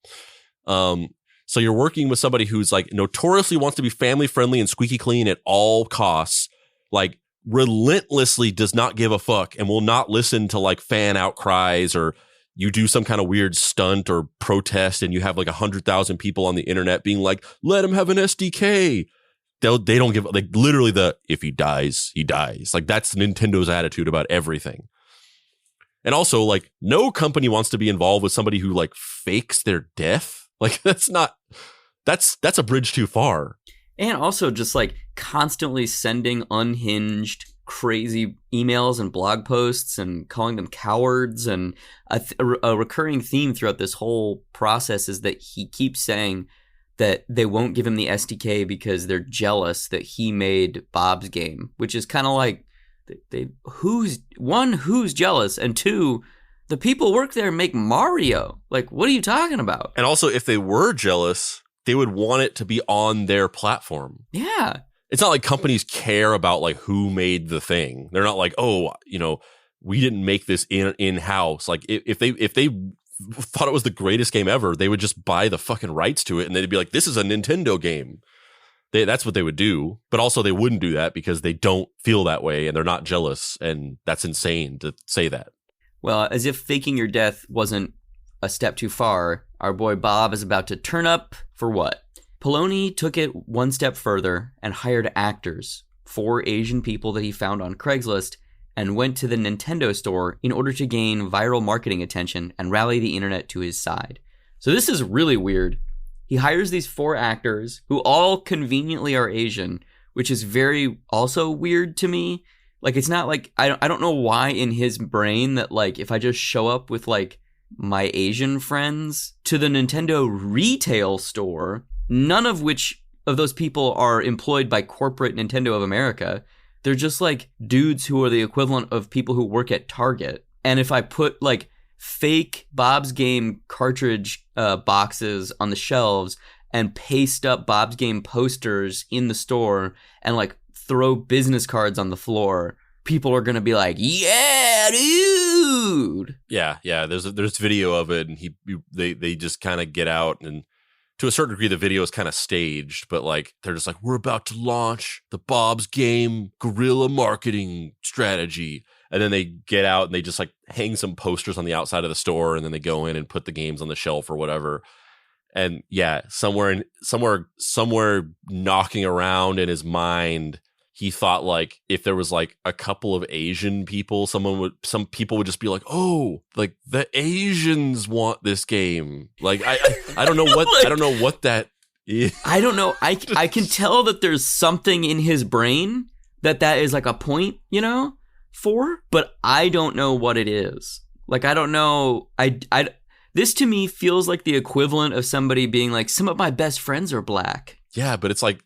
So you're working with somebody who's like notoriously wants to be family friendly and squeaky clean at all costs, like relentlessly does not give a fuck and will not listen to like fan outcries, or you do some kind of weird stunt or protest and you have like 100,000 people on the internet being like, let him have an SDK. They don't give like literally if he dies, he dies. Like that's Nintendo's attitude about everything. And also, like, no company wants to be involved with somebody who like fakes their death. Like that's a bridge too far. And also just like constantly sending unhinged, crazy emails and blog posts and calling them cowards. And a recurring theme throughout this whole process is that he keeps saying that they won't give him the SDK because they're jealous that he made Bob's game, which is kind of like, who's jealous, and two, the people work there make Mario. Like, what are you talking about? And also, if they were jealous, they would want it to be on their platform. Yeah. It's not like companies care about like who made the thing. They're not like, oh, we didn't make this in-house. Like if they thought it was the greatest game ever, they would just buy the fucking rights to it, and they'd be like, this is a Nintendo game. That's what they would do. But also they wouldn't do that because they don't feel that way and they're not jealous. And that's insane to say that. Well, as if faking your death wasn't a step too far, our boy Bob is about to turn up for what? Poloni took it one step further and hired actors, 4 Asian people that he found on Craigslist, and went to the Nintendo store in order to gain viral marketing attention and rally the internet to his side. So this is really weird. He hires these 4 actors who all conveniently are Asian, which is very also weird to me. Like, it's not like, I don't know why in his brain that, like, if I just show up with, like, my Asian friends to the Nintendo retail store, none of which of those people are employed by corporate Nintendo of America. They're just like dudes who are the equivalent of people who work at Target. And if I put like fake Bob's Game cartridge boxes on the shelves and paste up Bob's Game posters in the store and like throw business cards on the floor, people are going to be like, yeah, dude. Yeah. There's video of it, and they just kind of get out, and to a certain degree, the video is kind of staged, but like they're just like, we're about to launch the Bob's Game guerrilla marketing strategy. And then they get out and they just like hang some posters on the outside of the store, and then they go in and put the games on the shelf or whatever. And yeah, somewhere knocking around in his mind, he thought like if there was like a couple of Asian people, some people would just be like, oh, like the Asians want this game. Like I don't know what like, I don't know what that is. I don't know. I can tell that there's something in his brain that is like a point, for, but I don't know what it is. Like I don't know. This to me feels like the equivalent of somebody being like, some of my best friends are black. Yeah, but it's like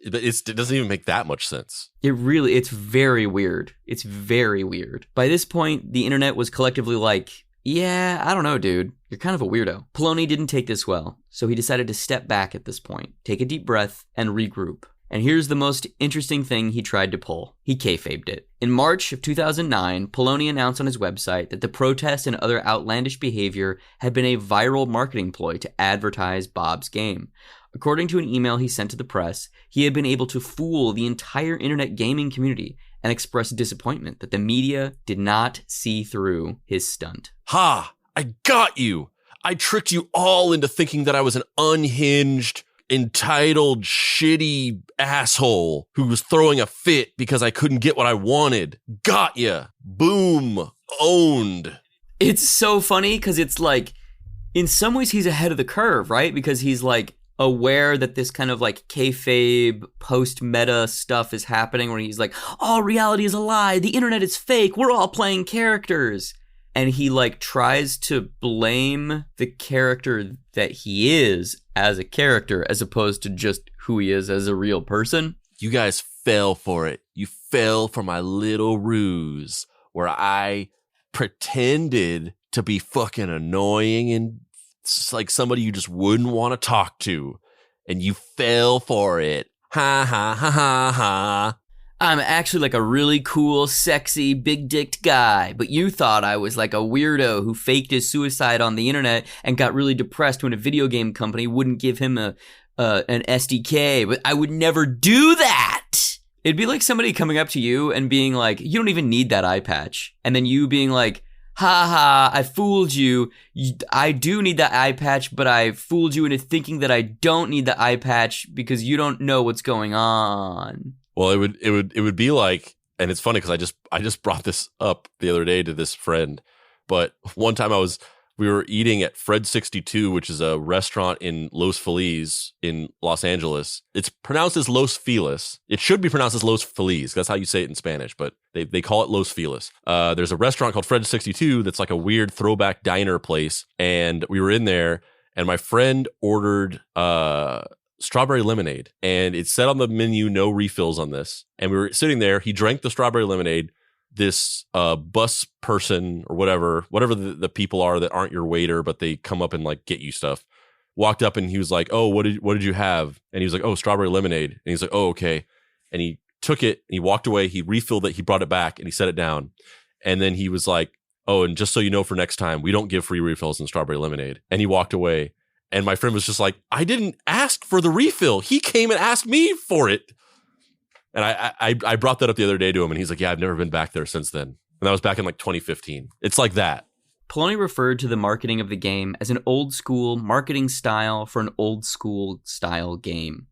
it doesn't even make that much sense. It's very weird. It's very weird. By this point, the internet was collectively like, yeah, I don't know, dude. You're kind of a weirdo. Poloni didn't take this well, so he decided to step back at this point, take a deep breath, and regroup. And here's the most interesting thing he tried to pull. He kayfabed it. In March of 2009, Poloni announced on his website that the protests and other outlandish behavior had been a viral marketing ploy to advertise Bob's Game. According to an email he sent to the press, he had been able to fool the entire internet gaming community and express disappointment that the media did not see through his stunt. Ha! I got you! I tricked you all into thinking that I was an unhinged, entitled, shitty asshole who was throwing a fit because I couldn't get what I wanted. Got ya! Boom! Owned! It's so funny because it's like, in some ways he's ahead of the curve, right? Because he's like aware that this kind of like kayfabe post-meta stuff is happening where he's like, all reality is a lie, the internet is fake, we're all playing characters. And he like tries to blame the character that he is as a character as opposed to just who he is as a real person. You guys fell for it. You fell for my little ruse where I pretended to be fucking annoying and like somebody you just wouldn't want to talk to. And you fell for it. Ha ha ha ha ha. I'm actually like a really cool, sexy, big-dicked guy, but you thought I was like a weirdo who faked his suicide on the internet and got really depressed when a video game company wouldn't give him an SDK, but I would never do that! It'd be like somebody coming up to you and being like, you don't even need that eye patch, and then you being like, ha ha, I fooled you. I do need that eye patch, but I fooled you into thinking that I don't need the eye patch because you don't know what's going on. Well, it would be like, and it's funny because I just brought this up the other day to this friend, but one time we were eating at Fred 62, which is a restaurant in Los Feliz in Los Angeles. It's pronounced as Los Feliz. It should be pronounced as Los Feliz. That's how you say it in Spanish, but they call it Los Feliz. There's a restaurant called Fred 62 that's like a weird throwback diner place, and we were in there, and my friend ordered strawberry lemonade, and it said on the menu no refills on this, and we were sitting there. He drank the strawberry lemonade. This bus person or whatever the people are that aren't your waiter but they come up and like get you stuff, walked up and he was like, oh, what did you have? And he was like, oh, strawberry lemonade. And he's like, oh, okay. And he took it and he walked away. He refilled it. He brought it back and he set it down. And then he was like, oh, and just so you know, for next time, we don't give free refills in strawberry lemonade. And he walked away. And my friend was just like, I didn't ask for the refill. He came and asked me for it. And I brought that up the other day to him, and he's like, yeah, I've never been back there since then. And that was back in like 2015. It's like that. Poloni referred to the marketing of the game as an old school marketing style for an old school style game.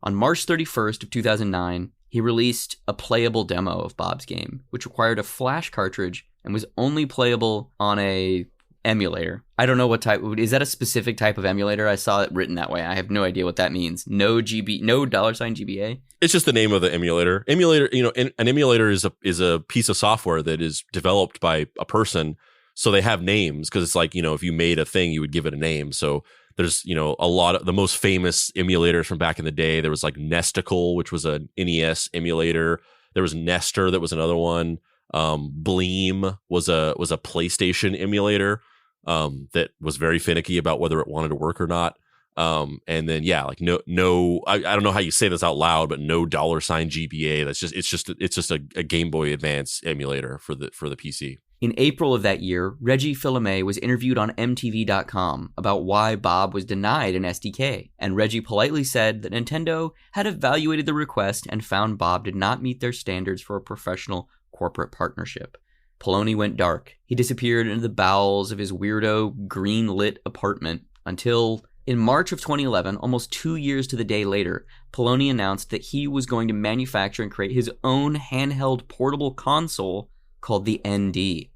On March 31st of 2009, he released a playable demo of Bob's Game, which required a flash cartridge and was only playable on a emulator. I don't know what type. Is that a specific type of emulator? I saw it written that way. I have no idea what that means. No $GBA. It's just the name of the emulator. Emulator, an emulator is a piece of software that is developed by a person. So they have names because it's like, if you made a thing, you would give it a name. So There's, a lot of the most famous emulators from back in the day. There was like Nesticle, which was an NES emulator. There was Nestor, that was another one. Bleem was a PlayStation emulator that was very finicky about whether it wanted to work or not. And then like no, I don't know how you say this out loud, but no $GBA. It's just a Game Boy Advance emulator for the PC. In April of that year, Reggie Fils-Aimé was interviewed on MTV.com about why Bob was denied an SDK, and Reggie politely said that Nintendo had evaluated the request and found Bob did not meet their standards for a professional corporate partnership. Poloni went dark. He disappeared into the bowels of his weirdo, green-lit apartment until, in March of 2011, almost 2 years to the day later, Poloni announced that he was going to manufacture and create his own handheld portable console called the ND.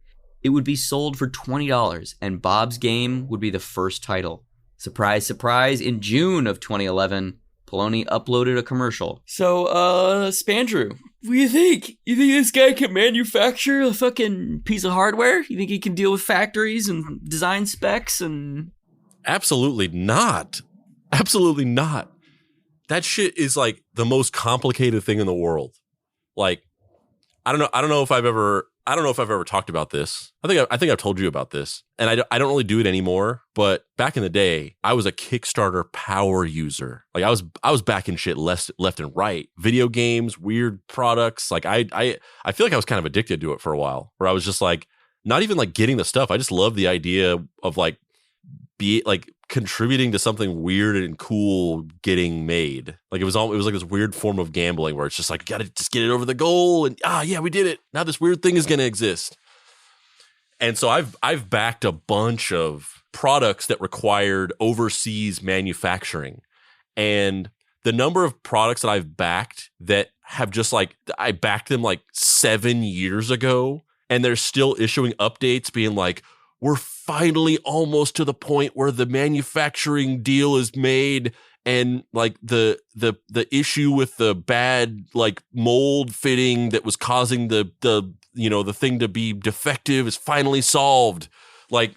It would be sold for $20, and Bob's game would be the first title. Surprise, surprise, in June of 2011, Poloni uploaded a commercial. So, Spandrew, what do you think? You think this guy can manufacture a fucking piece of hardware? You think he can deal with factories and design specs and... Absolutely not. Absolutely not. That shit is like the most complicated thing in the world. Like, I don't know if I've ever talked about this. I think I've told you about this, and I don't really do it anymore. But back in the day, I was a Kickstarter power user. Like I was backing shit left and right. Video games, weird products. Like I feel like I was kind of addicted to it for a while, where I was just like, not even like getting the stuff. I just love the idea of like contributing to something weird and cool getting made. Like it was like this weird form of gambling where it's just like, gotta just get it over the goal, and yeah, we did it. Now this weird thing is gonna exist. And so I've backed a bunch of products that required overseas manufacturing. And the number of products that I've backed that have just like, I backed them like 7 years ago, and they're still issuing updates being like, we're finally almost to the point where the manufacturing deal is made, and like the issue with the bad like mold fitting that was causing the thing to be defective is finally solved. Like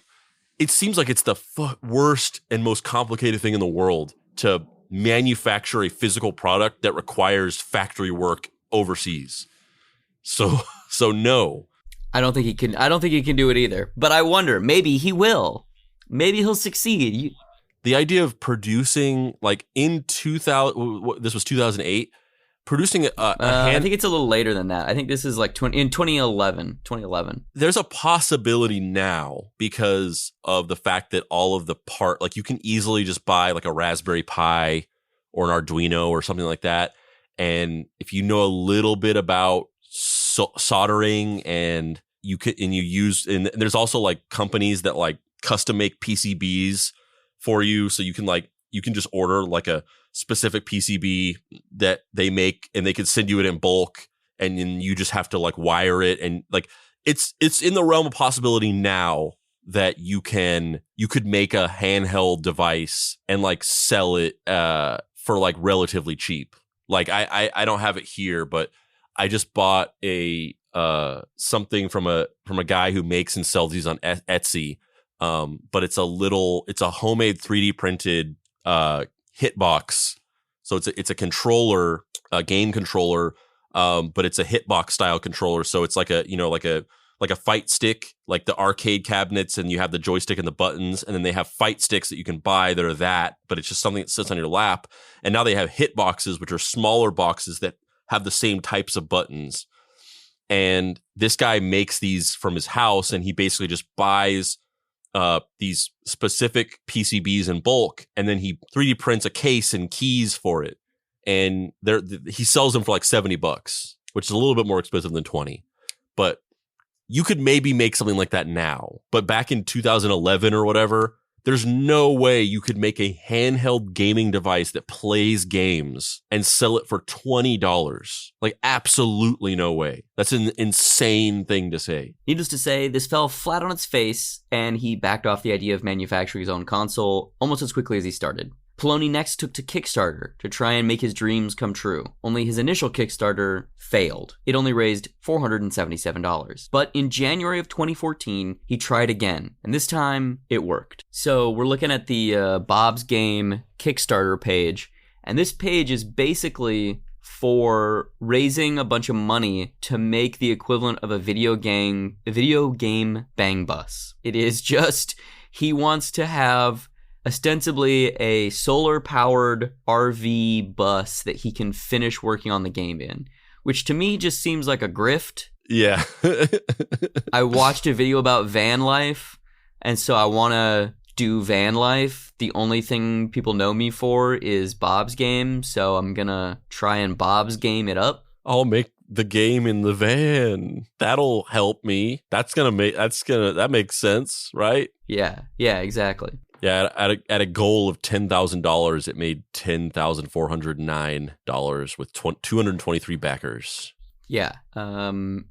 it seems like it's the worst and most complicated thing in the world to manufacture a physical product that requires factory work overseas. So no. I don't think he can do it either. But I wonder, maybe he will. Maybe he'll succeed. The idea of producing, like in 2000, this was 2008, producing I think it's a little later than that. I think this is like in 2011. There's a possibility now because of the fact that all of the like you can easily just buy like a Raspberry Pi or an Arduino or something like that. And if you know a little bit about soldering, and there's also like companies that like custom make PCBs for you, so you can just order like a specific PCB that they make, and they can send you it in bulk, and then you just have to like wire it, and like it's in the realm of possibility now that you could make a handheld device and like sell it for like relatively cheap. Like I don't have it here, but I just bought a something from a guy who makes and sells these on Etsy. But it's a homemade 3D printed hitbox. So it's a controller, a game controller, but it's a hitbox style controller. So it's like a fight stick, like the arcade cabinets, and you have the joystick and the buttons, and then they have fight sticks that you can buy that are that, but it's just something that sits on your lap. And now they have hitboxes, which are smaller boxes that have the same types of buttons. And this guy makes these from his house, and he basically just buys these specific PCBs in bulk, and then he 3D prints a case and keys for it. And he sells them for like $70, which is a little bit more expensive than 20. But you could maybe make something like that now. But back in 2011 or whatever, there's no way you could make a handheld gaming device that plays games and sell it for $20. Like, absolutely no way. That's an insane thing to say. Needless to say, this fell flat on its face, and he backed off the idea of manufacturing his own console almost as quickly as he started. Poloni next took to Kickstarter to try and make his dreams come true. Only his initial Kickstarter failed. It only raised $477. But in January of 2014, he tried again, and this time it worked. So we're looking at the Bob's Game Kickstarter page, and this page is basically for raising a bunch of money to make the equivalent of a video game bang bus. It is just, he wants to have ostensibly a solar-powered RV bus that he can finish working on the game in, which to me just seems like a grift. Yeah. I watched a video about van life, and so I want to do van life. The only thing people know me for is Bob's Game, so I'm gonna try and Bob's Game it up. I'll make the game in the van. That'll help me. That makes sense, right? Yeah, exactly. Yeah, at a goal of $10,000, it made $10,409 with 223 backers. Yeah,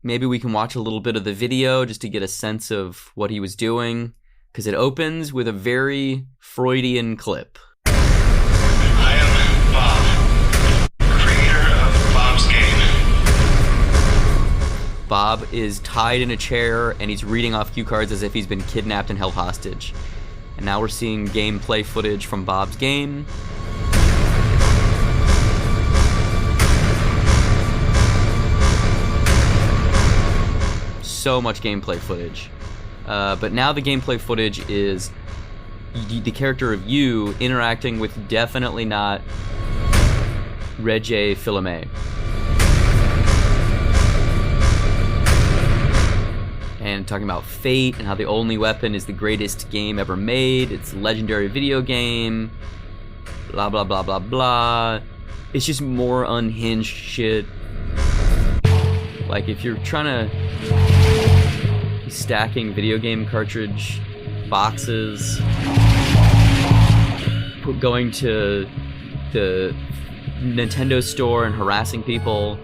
maybe we can watch a little bit of the video just to get a sense of what he was doing, because it opens with a very Freudian clip. I am Bob, creator of Bob's Game. Bob is tied in a chair and he's reading off cue cards as if he's been kidnapped and held hostage. And now we're seeing gameplay footage from Bob's Game. So much gameplay footage. But now the gameplay footage is the character of you interacting with definitely not Regé Filame. And talking about fate and how the only weapon is the greatest game ever made. It's a legendary video game. Blah, blah, blah, blah, blah. It's just more unhinged shit. Like, if you're trying to be stacking video game cartridge boxes, going to the Nintendo store and harassing people.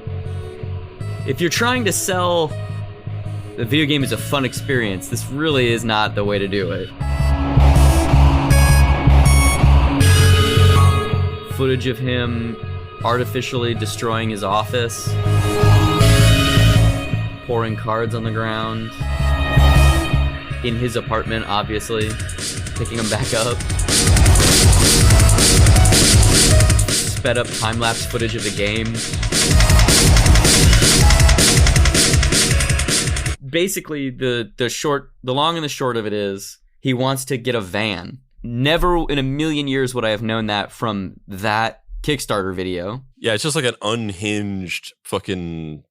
If you're trying to sell the video game is a fun experience, this really is not the way to do it. Footage of him artificially destroying his office, pouring cards on the ground, in his apartment, obviously, picking them back up. Sped up time-lapse footage of the game. Basically, the long and the short of it is, he wants to get a van. Never in a million years would I have known that from that Kickstarter video. Yeah, it's just like an unhinged fucking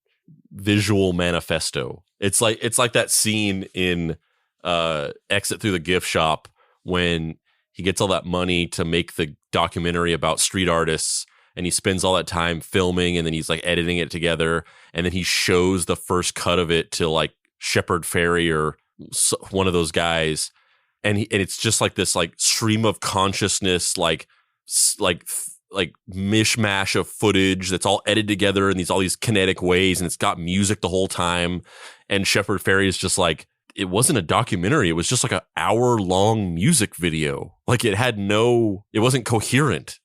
visual manifesto. It's like that scene in Exit Through the Gift Shop when he gets all that money to make the documentary about street artists, and he spends all that time filming, and then he's like editing it together, and then he shows the first cut of it to like Shepard Fairey or one of those guys, and it's just like this like stream of consciousness, like mishmash of footage that's all edited together in all these kinetic ways, and it's got music the whole time. And Shepard Fairey is just like, it wasn't a documentary, it was just like an hour-long music video. Like it wasn't coherent.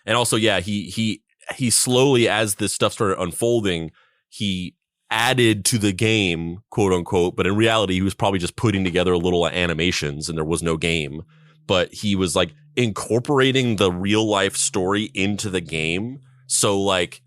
And also, yeah, he slowly, as this stuff started unfolding, he added to the game, quote unquote, but in reality, he was probably just putting together little animations and there was no game. But he was like incorporating the real life story into the game. So like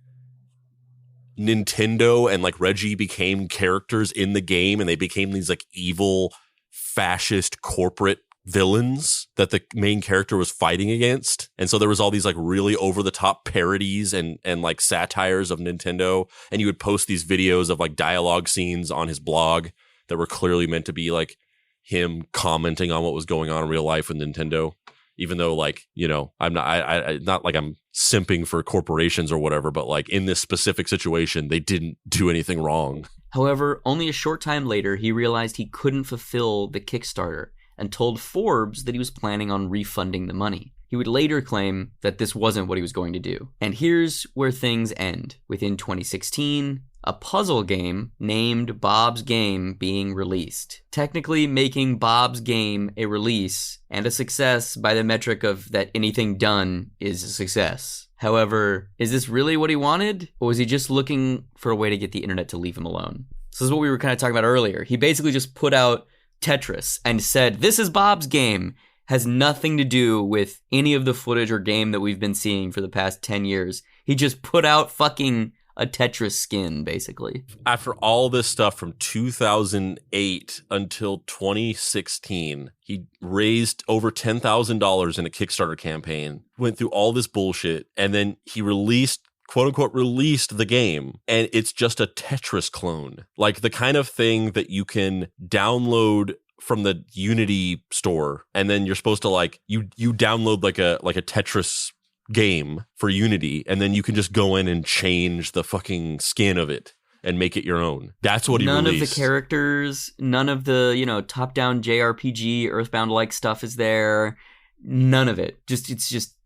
Nintendo and like Reggie became characters in the game, and they became these like evil fascist corporate villains that the main character was fighting against. And so there was all these like really over the top parodies and like satires of Nintendo, and you would post these videos of like dialogue scenes on his blog that were clearly meant to be like him commenting on what was going on in real life with Nintendo, even though like, you know, I'm not like I'm simping for corporations or whatever, but like in this specific situation, they didn't do anything wrong. However, only a short time later, he realized he couldn't fulfill the Kickstarter and told Forbes that he was planning on refunding the money. He would later claim that this wasn't what he was going to do. And here's where things end. Within 2016, a puzzle game named Bob's Game being released. Technically making Bob's Game a release and a success by the metric of that anything done is a success. However, is this really what he wanted? Or was he just looking for a way to get the internet to leave him alone? So this is what we were kind of talking about earlier. He basically just put out Tetris and said, this is Bob's Game. Has nothing to do with any of the footage or game that we've been seeing for the past 10 years. He just put out fucking a Tetris skin, basically. After all this stuff from 2008 until 2016, he raised over $10,000 in a Kickstarter campaign, went through all this bullshit, and then he released, quote unquote, released the game. And it's just a Tetris clone. Like the kind of thing that you can download from the Unity store, and then you're supposed to like you download like a Tetris game for Unity, and then you can just go in and change the fucking skin of it and make it your own. That's what he released. None of the characters, none of the, top-down JRPG, Earthbound-like stuff is there. None of it. It's just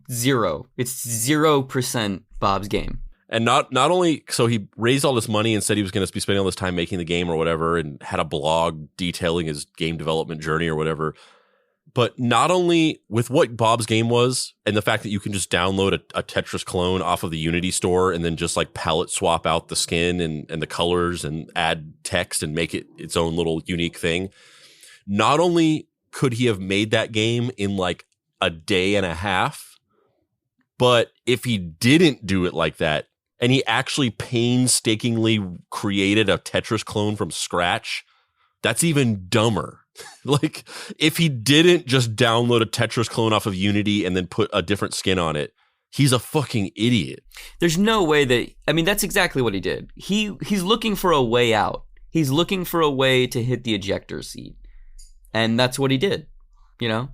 zero. It's 0% Bob's Game. And not only, so he raised all this money and said he was going to be spending all this time making the game or whatever, and had a blog detailing his game development journey or whatever. But not only with what Bob's Game was, and the fact that you can just download a Tetris clone off of the Unity store and then just like palette swap out the skin and the colors and add text and make it its own little unique thing. Not only could he have made that game in like a day and a half, but if he didn't do it like that, and he actually painstakingly created a Tetris clone from scratch, that's even dumber. Like, if he didn't just download a Tetris clone off of Unity and then put a different skin on it, he's a fucking idiot. There's no way that, that's exactly what he did. He's looking for a way out. He's looking for a way to hit the ejector seat. And that's what he did.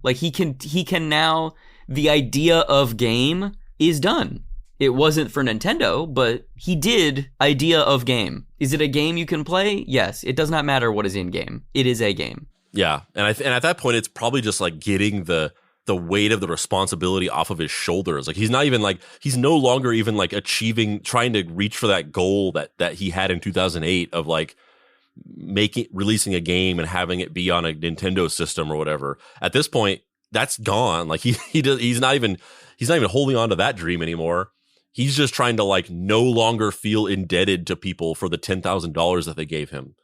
Like he can now, the idea of game is done. It wasn't for Nintendo, but he did idea of game. Is it a game you can play? Yes. It does not matter what is in game. It is a game. Yeah. And at that point, it's probably just like getting the weight of the responsibility off of his shoulders. Like he's no longer even like trying to reach for that goal that he had in 2008 of like releasing a game and having it be on a Nintendo system or whatever. At this point, that's gone. Like he's not even holding on to that dream anymore. He's just trying to like no longer feel indebted to people for the $10,000 that they gave him.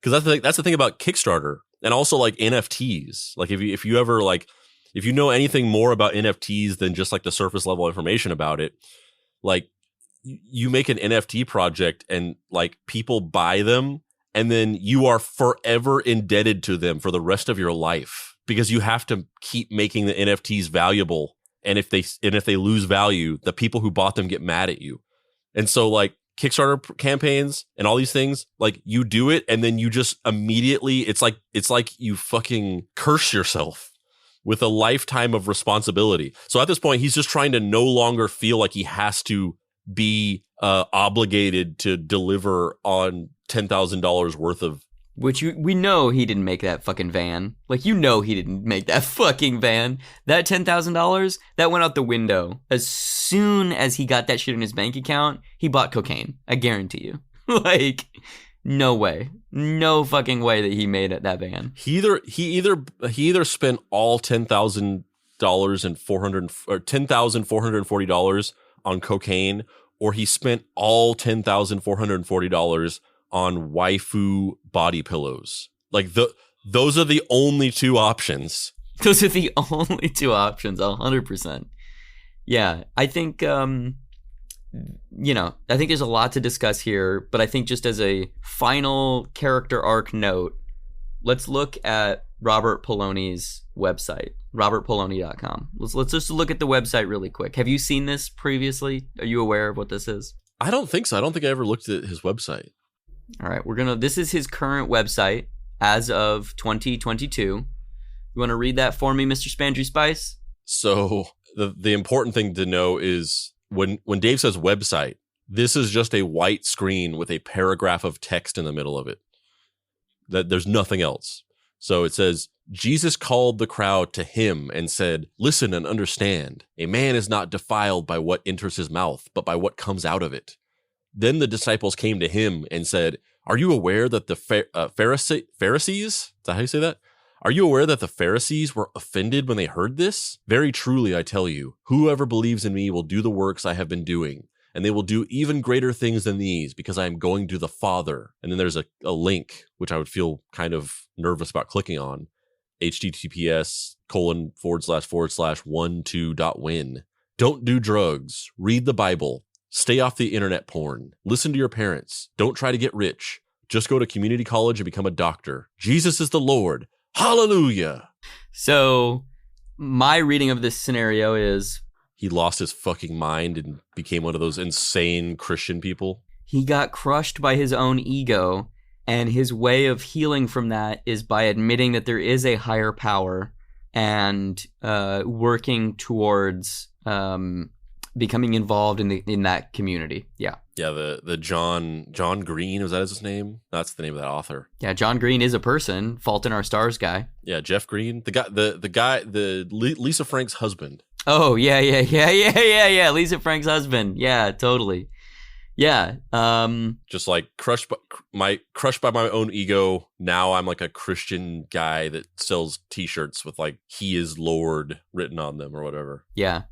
Because that's the thing about Kickstarter and also like NFTs. Like if you know anything more about NFTs than just like the surface level information about it, like you make an NFT project and like people buy them, and then you are forever indebted to them for the rest of your life because you have to keep making the NFTs valuable. And if they lose value, the people who bought them get mad at you. And so like Kickstarter campaigns and all these things, like you do it and then you just immediately, it's like you fucking curse yourself with a lifetime of responsibility. So at this point, he's just trying to no longer feel like he has to be obligated to deliver on $10,000 worth of. Which we know he didn't make that fucking van. Like, he didn't make that fucking van. That $10,000, that went out the window. As soon as he got that shit in his bank account, he bought cocaine. I guarantee you. Like, no way. No fucking way that he made it that van. He either spent all $10,000 and $10,440 on cocaine, or he spent all $10,440 on waifu body pillows. Like those are the only two options. Those are the only two options, 100%. Yeah, I think, I think there's a lot to discuss here, but I think just as a final character arc note, let's look at Robert Poloni's website, robertpoloni.com. Let's just look at the website really quick. Have you seen this previously? Are you aware of what this is? I don't think so. I don't think I ever looked at his website. All right, this is his current website as of 2022. You want to read that for me, Mr. Spandry Spice? So the important thing to know is when Dave says website, this is just a white screen with a paragraph of text in the middle of it. That there's nothing else. So it says, Jesus called the crowd to him and said, "Listen and understand. A man is not defiled by what enters his mouth, but by what comes out of it. Then the disciples came to him and said, "Are you aware that the Pharisees? Is that how you say that? Are you aware that the Pharisees were offended when they heard this? Very truly, I tell you, whoever believes in me will do the works I have been doing, and they will do even greater things than these, because I am going to the Father." And then there's a link, which I would feel kind of nervous about clicking on, https://12.win. Don't do drugs. Read the Bible. Stay off the internet porn. Listen to your parents. Don't try to get rich. Just go to community college and become a doctor. Jesus is the Lord. Hallelujah. So my reading of this scenario is he lost his fucking mind and became one of those insane Christian people. He got crushed by his own ego, and his way of healing from that is by admitting that there is a higher power and working towards becoming involved in that community. Yeah. Yeah, the John Green, was that his name? That's the name of that author. Yeah, John Green is a person, Fault in Our Stars guy. Yeah, Jeff Green, Lisa Frank's husband. Oh, yeah, Lisa Frank's husband. Yeah, totally. Yeah. Just like crushed by my own ego. Now I'm like a Christian guy that sells t-shirts with like "He is Lord" written on them or whatever. Yeah.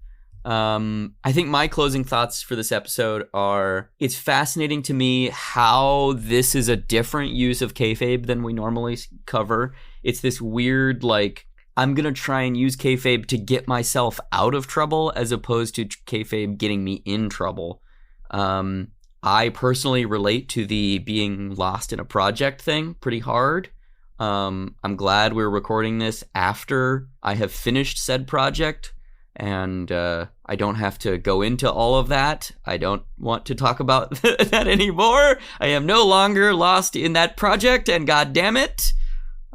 I think my closing thoughts for this episode are, it's fascinating to me how this is a different use of kayfabe than we normally cover. It's this weird, like, I'm going to try and use kayfabe to get myself out of trouble as opposed to kayfabe getting me in trouble. I personally relate to the being lost in a project thing pretty hard. I'm glad we're recording this after I have finished said project. And I don't have to go into all of that. I don't want to talk about that anymore. I am no longer lost in that project, and god damn it,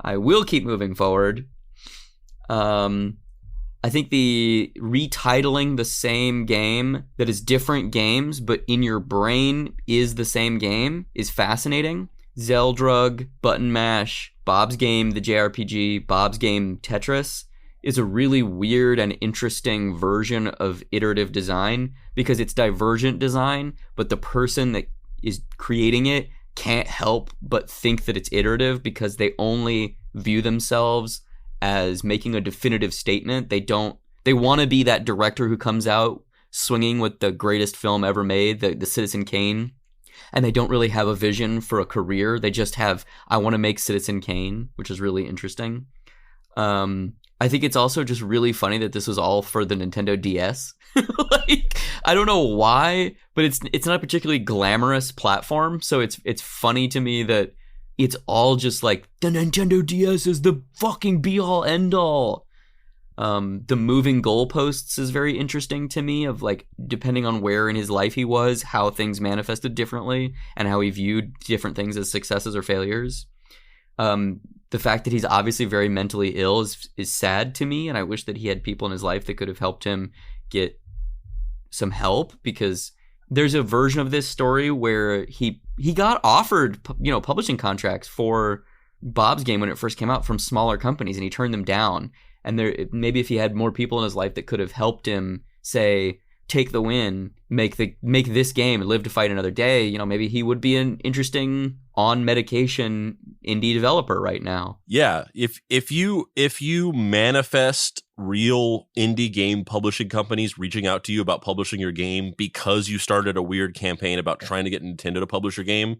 I will keep moving forward. I think the retitling the same game that is different games, but in your brain is the same game, is fascinating. Zeldrug, Button Mash, Bob's Game, the JRPG, Bob's Game, Tetris, is a really weird and interesting version of iterative design because it's divergent design, but the person that is creating it can't help but think that it's iterative because they only view themselves as making a definitive statement. They want to be that director who comes out swinging with the greatest film ever made, the Citizen Kane, and they don't really have a vision for a career. They just have, I want to make Citizen Kane, which is really interesting. I think it's also just really funny that this was all for the Nintendo DS. Like, I don't know why, but it's not a particularly glamorous platform, so it's funny to me that it's all just like, the Nintendo DS is the fucking be-all, end-all. The moving goalposts is very interesting to me, of like, depending on where in his life he was, how things manifested differently, and how he viewed different things as successes or failures. The fact that he's obviously very mentally ill is sad to me, and I wish that he had people in his life that could have helped him get some help, because there's a version of this story where he got offered, publishing contracts for Bob's Game when it first came out from smaller companies, and he turned them down. And maybe if he had more people in his life that could have helped him, say, take the win, make this game and live to fight another day, maybe he would be an interesting on medication indie developer right now. Yeah, if you manifest real indie game publishing companies reaching out to you about publishing your game because you started a weird campaign about trying to get Nintendo to publish your game,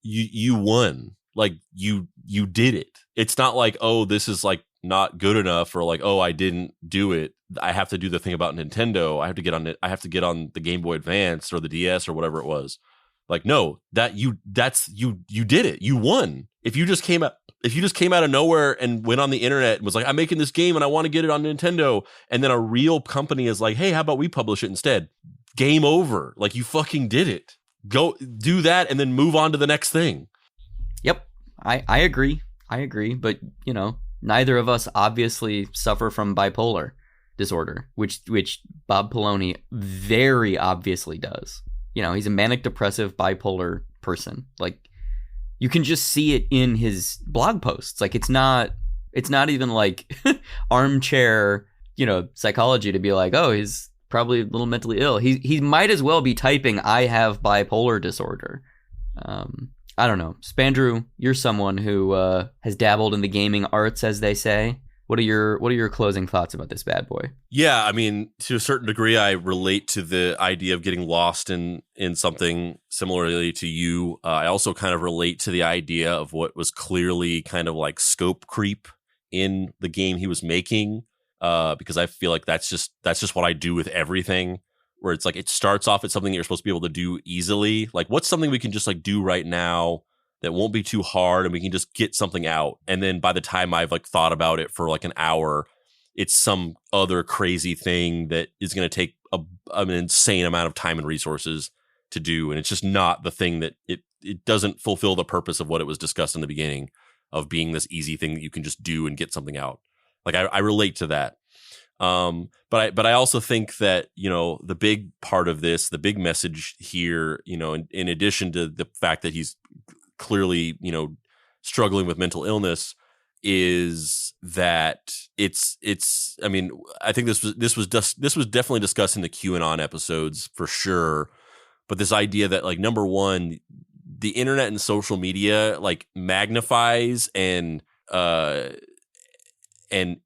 you won. Like, you did it. It's not like, oh, this is like not good enough, or like, oh, I didn't do it, I have to do the thing about Nintendo, I have to get on it, I have to get on the Game Boy Advance or the DS or whatever it was. Like, no, you did it. You won. If you just came out of nowhere and went on the internet and was like, I'm making this game and I want to get it on Nintendo, and then a real company is like, hey, how about we publish it instead? Game over. Like, you fucking did it. Go do that and then move on to the next thing. Yep. I agree. But, neither of us obviously suffer from bipolar disorder, which Bob Poloni very obviously does. He's a manic depressive bipolar person. Like, you can just see it in his blog posts. Like, it's not even like armchair, psychology to be like, oh, his probably a little mentally ill. He might as well be typing, "I have bipolar disorder." I don't know. Spandrew, you're someone who has dabbled in the gaming arts, as they say. What are your closing thoughts about this bad boy? Yeah, I mean, to a certain degree, I relate to the idea of getting lost in something similarly to you. I also kind of relate to the idea of what was clearly kind of like scope creep in the game he was making, because I feel like that's just what I do with everything. Where it's like it starts off as something that you're supposed to be able to do easily. Like, what's something we can just like do right now that won't be too hard and we can just get something out. And then by the time I've like thought about it for like an hour, it's some other crazy thing that is going to take an insane amount of time and resources to do. And it's just not the thing that it doesn't fulfill the purpose of what it was discussed in the beginning of being this easy thing that you can just do and get something out. Like I relate to that. But I also think that, you know, the big part of this, the big message here, you know, in addition to the fact that he's clearly, you know, struggling with mental illness, is that it's I mean, I think this was definitely discussed in the QAnon episodes for sure. But this idea that, like, number one, the internet and social media like magnifies and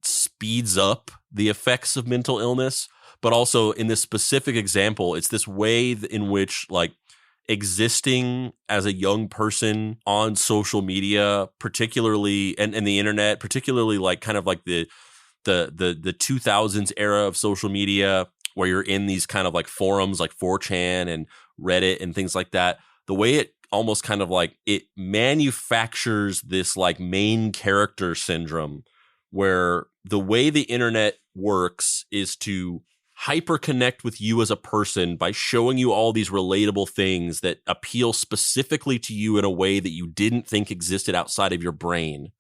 speeds up the effects of mental illness, but also in this specific example, it's this way in which like existing as a young person on social media, particularly and the internet, particularly like kind of like the 2000s era of social media, where you're in these kind of like forums like 4chan and Reddit and things like that, the way it almost kind of like it manufactures this like main character syndrome, where the way the internet works is to hyper connect with you as a person by showing you all these relatable things that appeal specifically to you in a way that you didn't think existed outside of your brain,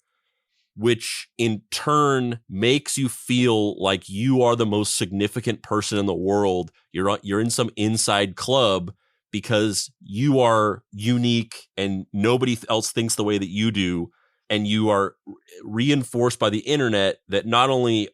which in turn makes you feel like you are the most significant person in the world. You're in some inside club because you are unique and nobody else thinks the way that you do. And you are reinforced by the internet that not only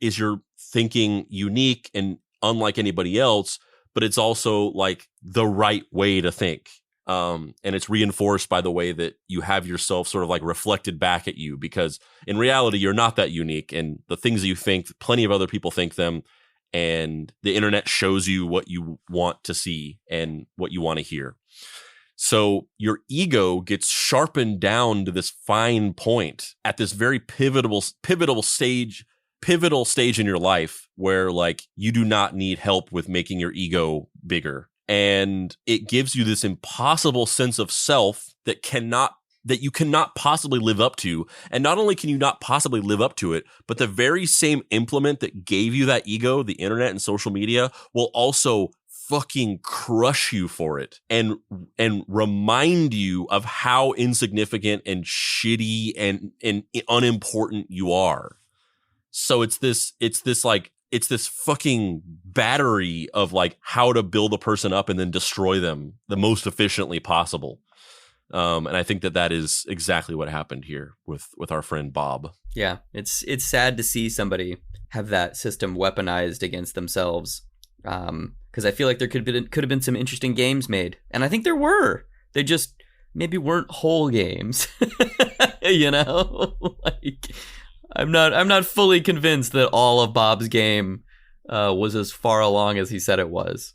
is your thinking unique and unlike anybody else, but it's also like the right way to think. And it's reinforced by the way that you have yourself sort of like reflected back at you, because in reality, you're not that unique. And the things that you think, plenty of other people think them. And the internet shows you what you want to see and what you want to hear. So your ego gets sharpened down to this fine point at this very pivotal stage in your life, where like you do not need help with making your ego bigger. And it gives you this impossible sense of self that you cannot possibly live up to. And not only can you not possibly live up to it, but the very same implement that gave you that ego, the internet and social media, will also fucking crush you for it and remind you of how insignificant and shitty and unimportant you are. So it's this fucking battery of like how to build a person up and then destroy them the most efficiently possible. And I think that is exactly what happened here with our friend Bob. Yeah, it's sad to see somebody have that system weaponized against themselves. Because I feel like there could have been some interesting games made, and I think there were. They just maybe weren't whole games, you know. Like I'm not fully convinced that all of Bob's game was as far along as he said it was.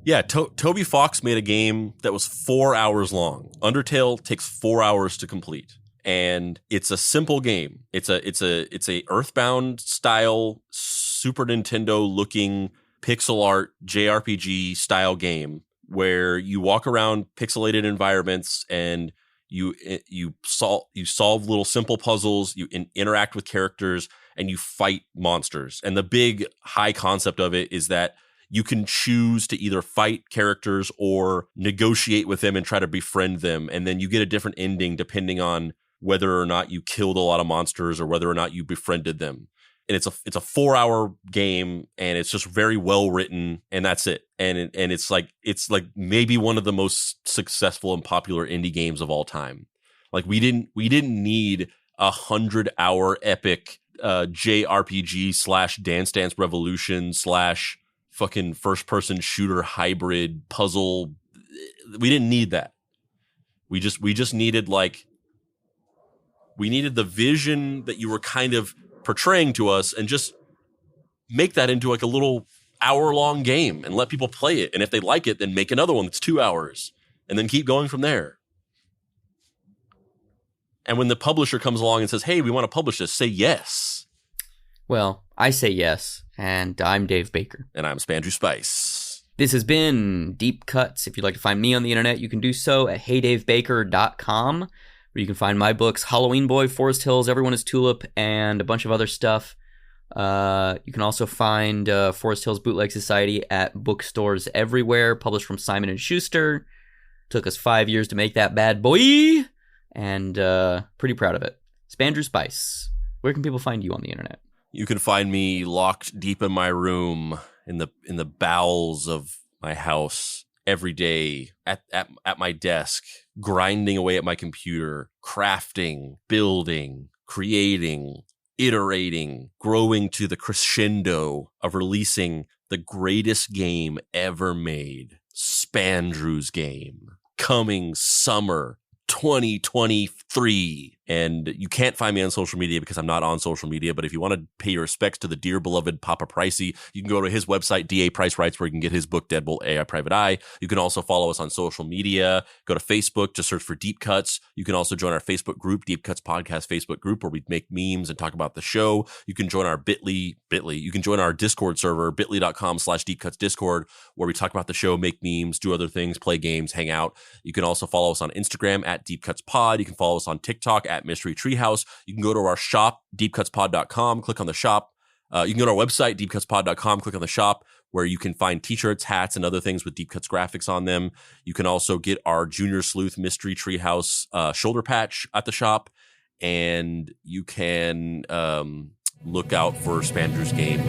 Yeah, Toby Fox made a game that was 4 hours long. Undertale takes 4 hours to complete, and it's a simple game. It's a Earthbound style Super Nintendo looking pixel art JRPG style game where you walk around pixelated environments and you solve little simple puzzles, you interact with characters, and you fight monsters. And the big high concept of it is that you can choose to either fight characters or negotiate with them and try to befriend them, and then you get a different ending depending on whether or not you killed a lot of monsters or whether or not you befriended them. And it's a 4 hour game, and it's just very well written, and that's it. And it's like maybe one of the most successful and popular indie games of all time. Like we didn't need 100-hour epic JRPG / Dance Dance Revolution / fucking first-person shooter hybrid puzzle. We didn't need that. We just needed we needed the vision that you were kind of portraying to us and just make that into like a little hour-long game and let people play it. And if they like it, then make another one that's 2 hours and then keep going from there. And when the publisher comes along and says, hey, we want to publish this, say yes. Well, I say yes, and I'm Dave Baker. And I'm Spandrew Spice. This has been Deep Cuts. If you'd like to find me on the internet, you can do so at heydavebaker.com, where you can find my books, Halloween Boy, Forest Hills, Everyone is Tulip, and a bunch of other stuff. You can also find Forest Hills Bootleg Society at bookstores everywhere, published from Simon & Schuster. Took us 5 years to make that bad boy, and pretty proud of it. Spandrew Spice, where can people find you on the internet? You can find me locked deep in my room in the bowels of my house every day at my desk, grinding away at my computer, crafting, building, creating, iterating, growing to the crescendo of releasing the greatest game ever made, Spandrew's Game, coming summer 2023. And you can't find me on social media because I'm not on social media. But if you want to pay your respects to the dear beloved Papa Pricey, you can go to his website, DA Price Writes, where you can get his book, Deadbolt AI Private Eye. You can also follow us on social media. Go to Facebook, just search for Deep Cuts. You can also join our Facebook group, Deep Cuts Podcast Facebook group, where we make memes and talk about the show. You can join our Bitly. You can join our Discord server, bit.ly.com/Deep Cuts Discord, where we talk about the show, make memes, do other things, play games, hang out. You can also follow us on Instagram at Deep Cuts Pod. You can follow us on TikTok at Mystery Treehouse. You can go to our shop, deepcutspod.com, click on the shop. You can go to our website, deepcutspod.com, click on the shop, where you can find t-shirts, hats, and other things with Deep Cuts graphics on them. You can also get our Junior Sleuth Mystery Treehouse shoulder patch at the shop. And you can look out for Spandrew's Game.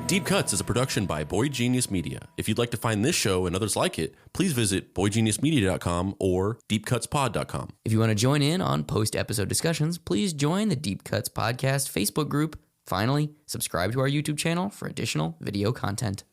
Deep Cuts is a production by Boy Genius Media. If you'd like to find this show and others like it, please visit boygeniusmedia.com or deepcutspod.com. If you want to join in on post-episode discussions, please join the Deep Cuts Podcast Facebook group. Finally, subscribe to our YouTube channel for additional video content.